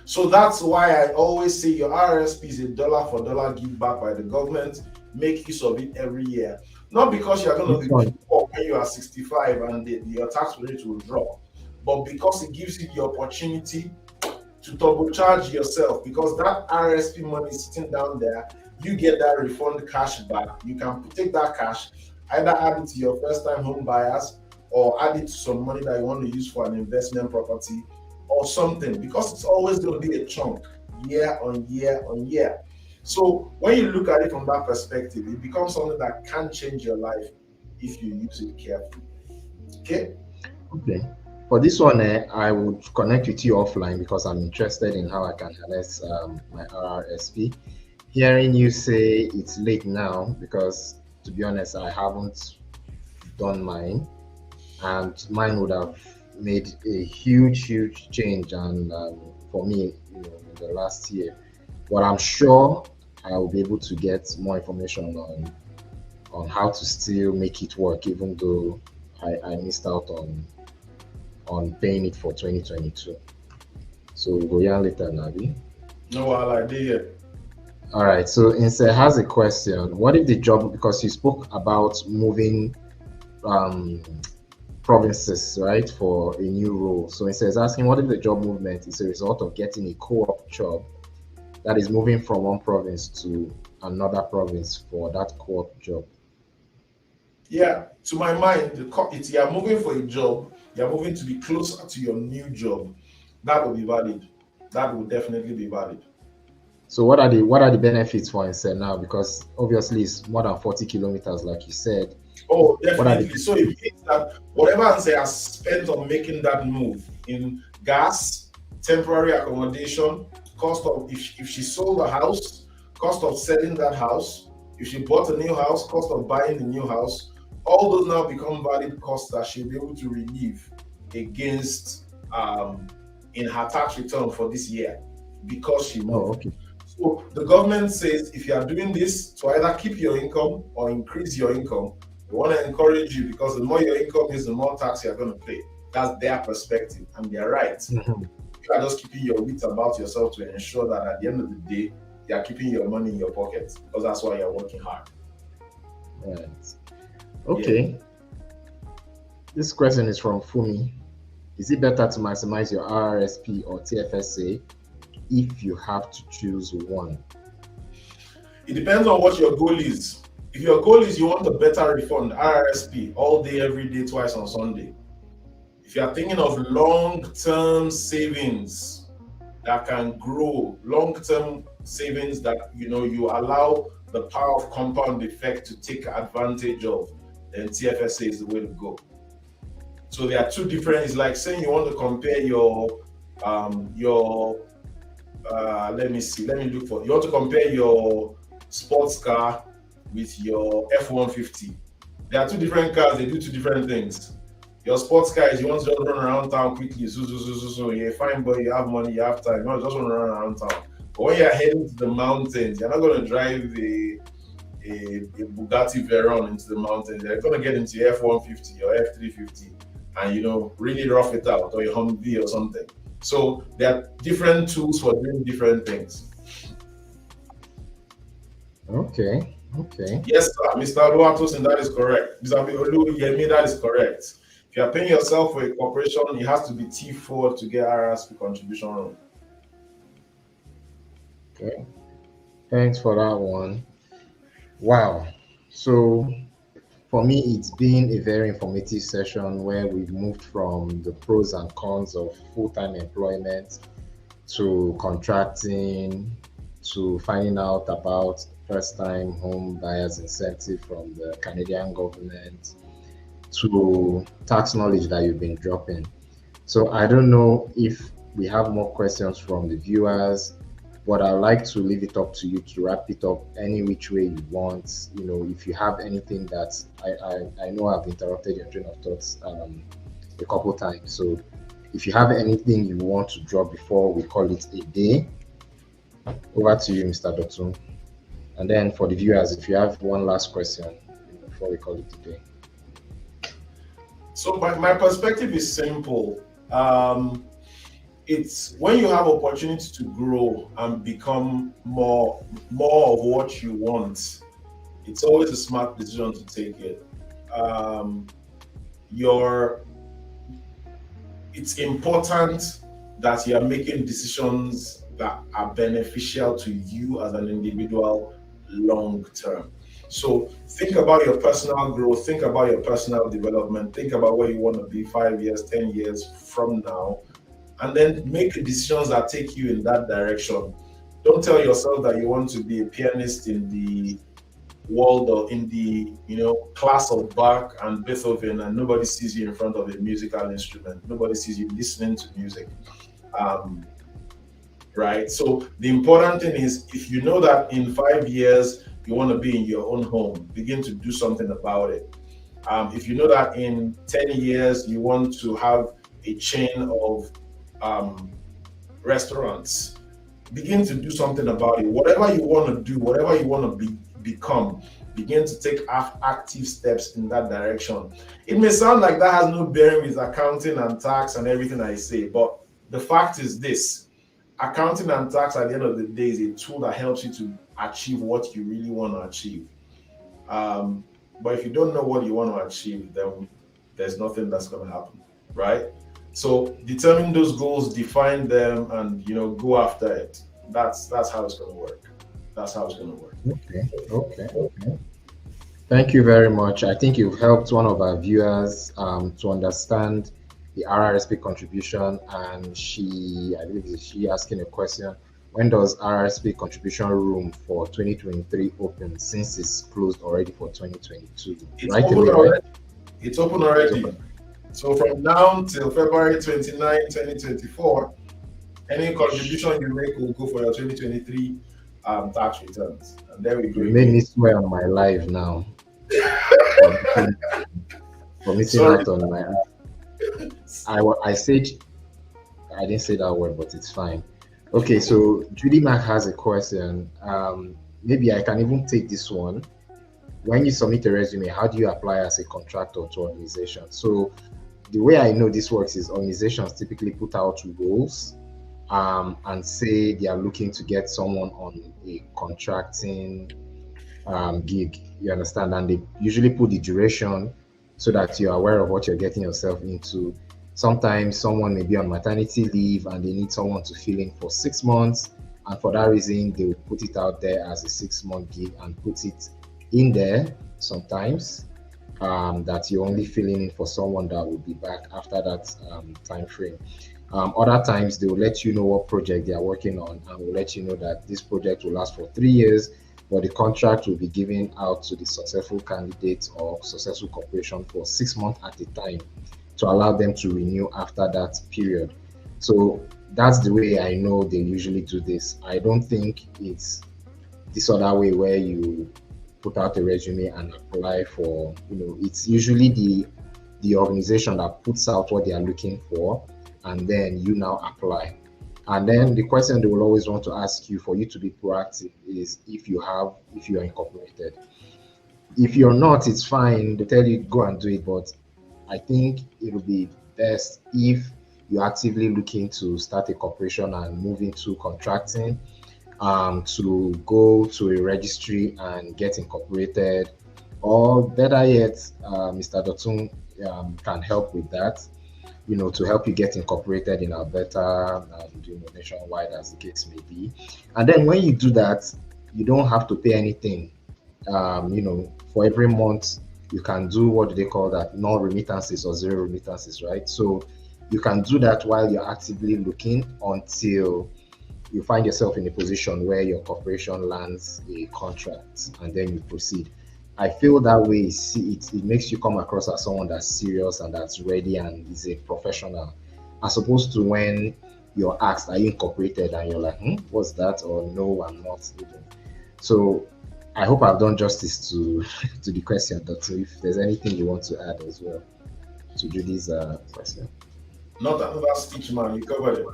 So that's why I always say your RRSP is a dollar for dollar give back by the government. Make use of it every year. Not because you're going to be poor when you are 65 and your tax rate will drop, but because it gives you the opportunity to turbocharge yourself, because that RRSP money is sitting down there, you get that refund cash back. You can take that cash, either add it to your first time home buyers or add it to some money that you want to use for an investment property or something, because it's always going to be a chunk year on year on year. So when you look at it from that perspective, it becomes something that can change your life if you use it carefully. Okay. For this one, I would connect with you offline because I'm interested in how I can harness my RRSP. Hearing you say it's late now, because to be honest, I haven't done mine, and mine would have made a huge change and for me, in the last year. But I'm sure I will be able to get more information on how to still make it work, even though I missed out on paying it for 2022. So we'll go later, Nabi. No, I did. All right. So Inse has a question. What if the job, because you spoke about moving um, provinces, right, for a new role. So Inse is asking, what if the job movement is a result of getting a co-op job that is moving from one province to another province for that co-op job? Yeah, to my mind, it's you're moving for a job, you're moving to be closer to your new job. That will be valid. That will definitely be valid. So what are the benefits for Inse now? Because obviously it's more than 40 kilometers, like you said. Oh, What are the definitely. So it means that whatever Anse has spent on making that move in gas, temporary accommodation, cost of if she sold a house, cost of selling that house, if she bought a new house, cost of buying the new house, all those now become valid costs that she'll be able to relieve against in her tax return for this year because she moved. Oh, okay. So the government says if you are doing this to either keep your income or increase your income, we want to encourage you because the more your income is, the more tax you're going to pay. That's their perspective, and they're right. Mhm. You are just keeping your wits about yourself to ensure that at the end of the day, you are keeping your money in your pocket because that's why you're working hard. Right. Okay. This question is from Fumi. Is it better to maximize your RRSP or TFSA if you have to choose one? It depends on what your goal is. If your goal is you want a better refund, RRSP all day, every day, twice on Sunday. If you are thinking of long-term savings that can grow, long-term savings that you allow the power of compound effect to take advantage of, then TFSA is the way to go. So there are two different. It's like saying you want to compare your let me see. Let me look for. You want to compare your sports car with your F-150. There are two different cars. They do two different things. Your sports car is you want to just run around town quickly. So you're a fine boy. You have money. You have time. You just want to run around town. But when you're heading to the mountains, you're not going to drive a Bugatti Veyron into the mountains. You're going to get into your F-150 or F-350 and really rough it out, or your Humvee or something. So there are different tools for doing different things. Okay. Yes, sir. Mr. Oluwatosin, that is correct. Mr. Oluyemi, that is correct. If you are paying yourself for a corporation, it has to be T4 to get RRSP contribution loan. Okay. Thanks for that one. Wow. So for me, it's been a very informative session where we've moved from the pros and cons of full-time employment to contracting to finding out about first-time home buyers incentive from the Canadian government to tax knowledge that you've been dropping. So I don't know if we have more questions from the viewers, but I'd like to leave it up to you to wrap it up any which way you want. If you have anything that I know I've interrupted your train of thoughts a couple times. So if you have anything you want to drop before we call it a day, over to you, Mr. Dotun. And then for the viewers, if you have one last question before we call it a day. So my perspective is simple. It's when you have opportunity to grow and become more of what you want, it's always a smart decision to take it. It's important that you are making decisions that are beneficial to you as an individual long term. So think about your personal growth, think about your personal development, think about where you want to be 5 years, 10 years from now, and then make decisions that take you in that direction. Don't tell yourself that you want to be a pianist in the world or in the class of Bach and Beethoven, and nobody sees you in front of a musical instrument. Nobody sees you listening to music. Right? So the important thing is, if you know that in 5 years you want to be in your own home, begin to do something about it. If you know that in 10 years you want to have a chain of restaurants, begin to do something about it. Whatever you want to do, whatever you want to become, begin to take active steps in that direction. It may sound like that has no bearing with accounting and tax and everything I say, but the fact is this: accounting and tax at the end of the day is a tool that helps you to achieve what you really want to achieve. But if you don't know what you want to achieve, then there's nothing that's going to happen, right? So determine those goals, define them, and go after it. That's how it's going to work. That's how it's going to work. Okay. Thank you very much. I think you've helped one of our viewers to understand the RRSP contribution, and I believe she asking a question. When does RRSP contribution room for 2023 open, since it's closed already for 2022? It's open already. It's open already. So from now till February 29, 2024, any contribution you make will go for your 2023 tax returns. And there we go. You made me swear on my life now. For missing out on my. I said I didn't say that word, but it's fine. Okay, so Judy Mac has a question. Maybe I can even take this one. When you submit a resume, how do you apply as a contractor to organization? So the way I know this works is organizations typically put out roles and say they are looking to get someone on a contracting gig. You understand? And they usually put the duration so that you're aware of what you're getting yourself into. Sometimes someone may be on maternity leave and they need someone to fill in for 6 months. And for that reason, they will put it out there as a 6-month gig and put it in there sometimes that you're only filling in for someone that will be back after that time frame. Other times, they will let you know what project they are working on and will let you know that this project will last for 3 years, but the contract will be given out to the successful candidate or successful corporation for 6 months at a time to allow them to renew after that period. So that's the way I know they usually do this. I don't think it's this other way where you put out a resume and apply for, it's usually the organization that puts out what they are looking for, and then you now apply. And then the question they will always want to ask you for you to be proactive is if you are incorporated. If you're not, it's fine. They tell you go and do it, but I think it will be best if you're actively looking to start a corporation and move into contracting, to go to a registry and get incorporated, or better yet, Mr. Dotun can help with that, to help you get incorporated in Alberta and nationwide as the case may be. And then when you do that, you don't have to pay anything. For every month, you can do what do they call that, non-remittances or zero remittances, right? So you can do that while you're actively looking until you find yourself in a position where your corporation lands a contract and then you proceed. I feel that way, it makes you come across as someone that's serious and that's ready and is a professional, as opposed to when you're asked, are you incorporated? And you're like, what's that? Or no, I'm not. So I hope I've done justice to the question, Doctor. If there's anything you want to add as well to Judy's question. Not another speech, man. You covered it.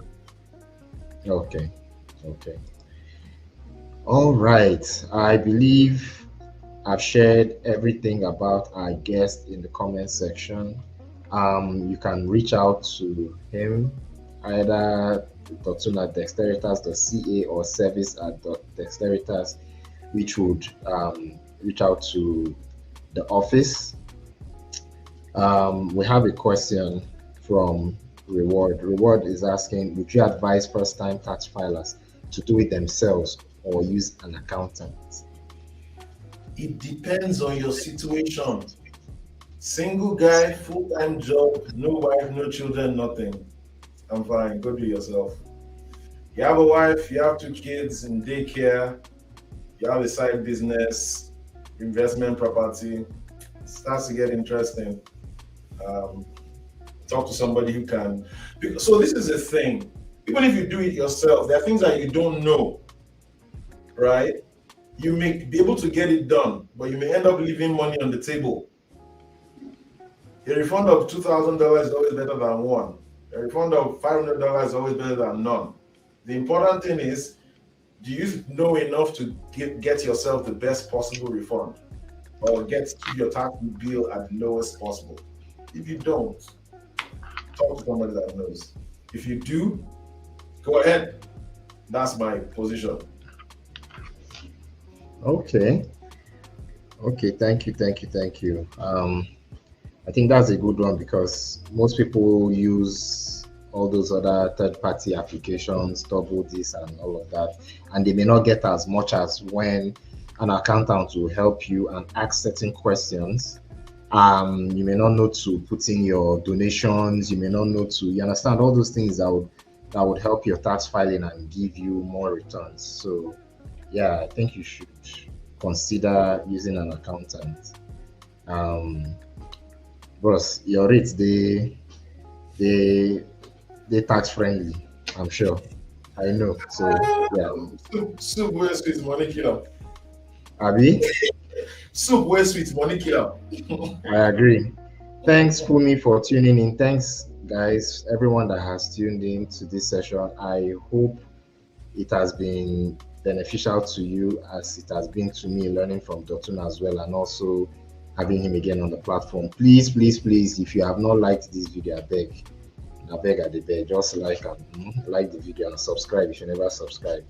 Okay. All right. I believe I've shared everything about our guest in the comment section. You can reach out to him either dotun@dexteritas.ca or service@dexteritas, which would reach out to the office. We have a question from Reward. Reward is asking, would you advise first-time tax filers to do it themselves or use an accountant? It depends on your situation. Single guy, full-time job, no wife, no children, nothing. I'm fine. Go do it yourself. You have a wife, you have 2 kids in daycare, you have a side business, investment property. It starts to get interesting. Talk to somebody who can. So this is the thing. Even if you do it yourself, there are things that you don't know, right? You may be able to get it done, but you may end up leaving money on the table. A refund of $2,000 is always better than one. A refund of $500 is always better than none. The important thing is, do you know enough to get yourself the best possible refund, or keep your tax bill at the lowest possible? If you don't, talk to somebody that knows. If you do, go ahead. That's my position. Okay. Okay. Thank you. I think that's a good one because most people use all those other third-party applications, double this and all of that, and they may not get as much as when an accountant will help you and ask certain questions. You may not know to put in your donations. You may not know to, you understand all those things that would help your tax filing and give you more returns. So yeah, I think you should consider using an accountant. Um, Bros, your rates they they tax friendly. I'm sure. I know. So yeah, Soup where sweet money killer. Abby, Soup where sweet money killer. I agree. Thanks, Fumi, for tuning in. Thanks, guys, everyone that has tuned in to this session. I hope it has been beneficial to you as it has been to me learning from Dotun as well, and also having him again on the platform. Please, please, please, if you have not liked this video, I beg at the beg, just like the video and subscribe if you never subscribe.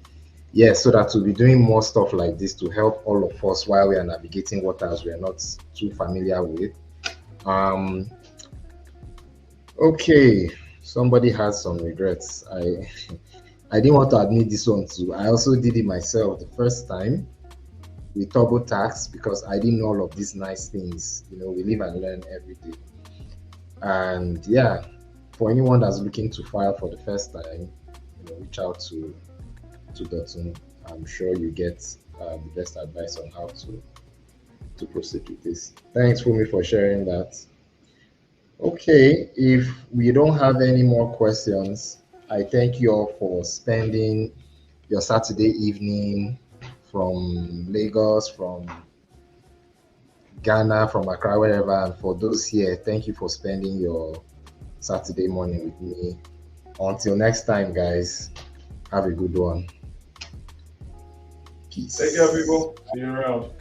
Yes, so that we'll be doing more stuff like this to help all of us while we are navigating waters we are not too familiar with. Um, okay, somebody has some regrets. I didn't want to admit this one too. I also did it myself the first time with TurboTax because I didn't know all of these nice things. You know, we live and learn every day. And yeah, for anyone that's looking to file for the first time, reach out to Dotun. I'm sure you get the best advice on how to proceed with this. Thanks, Fumi, for sharing that. Okay, if we don't have any more questions, I thank you all for spending your Saturday evening from Lagos, from Ghana, from Accra, wherever. And for those here, thank you for spending your Saturday morning with me. Until next time, guys, have a good one. Peace. Take care, people. See you around.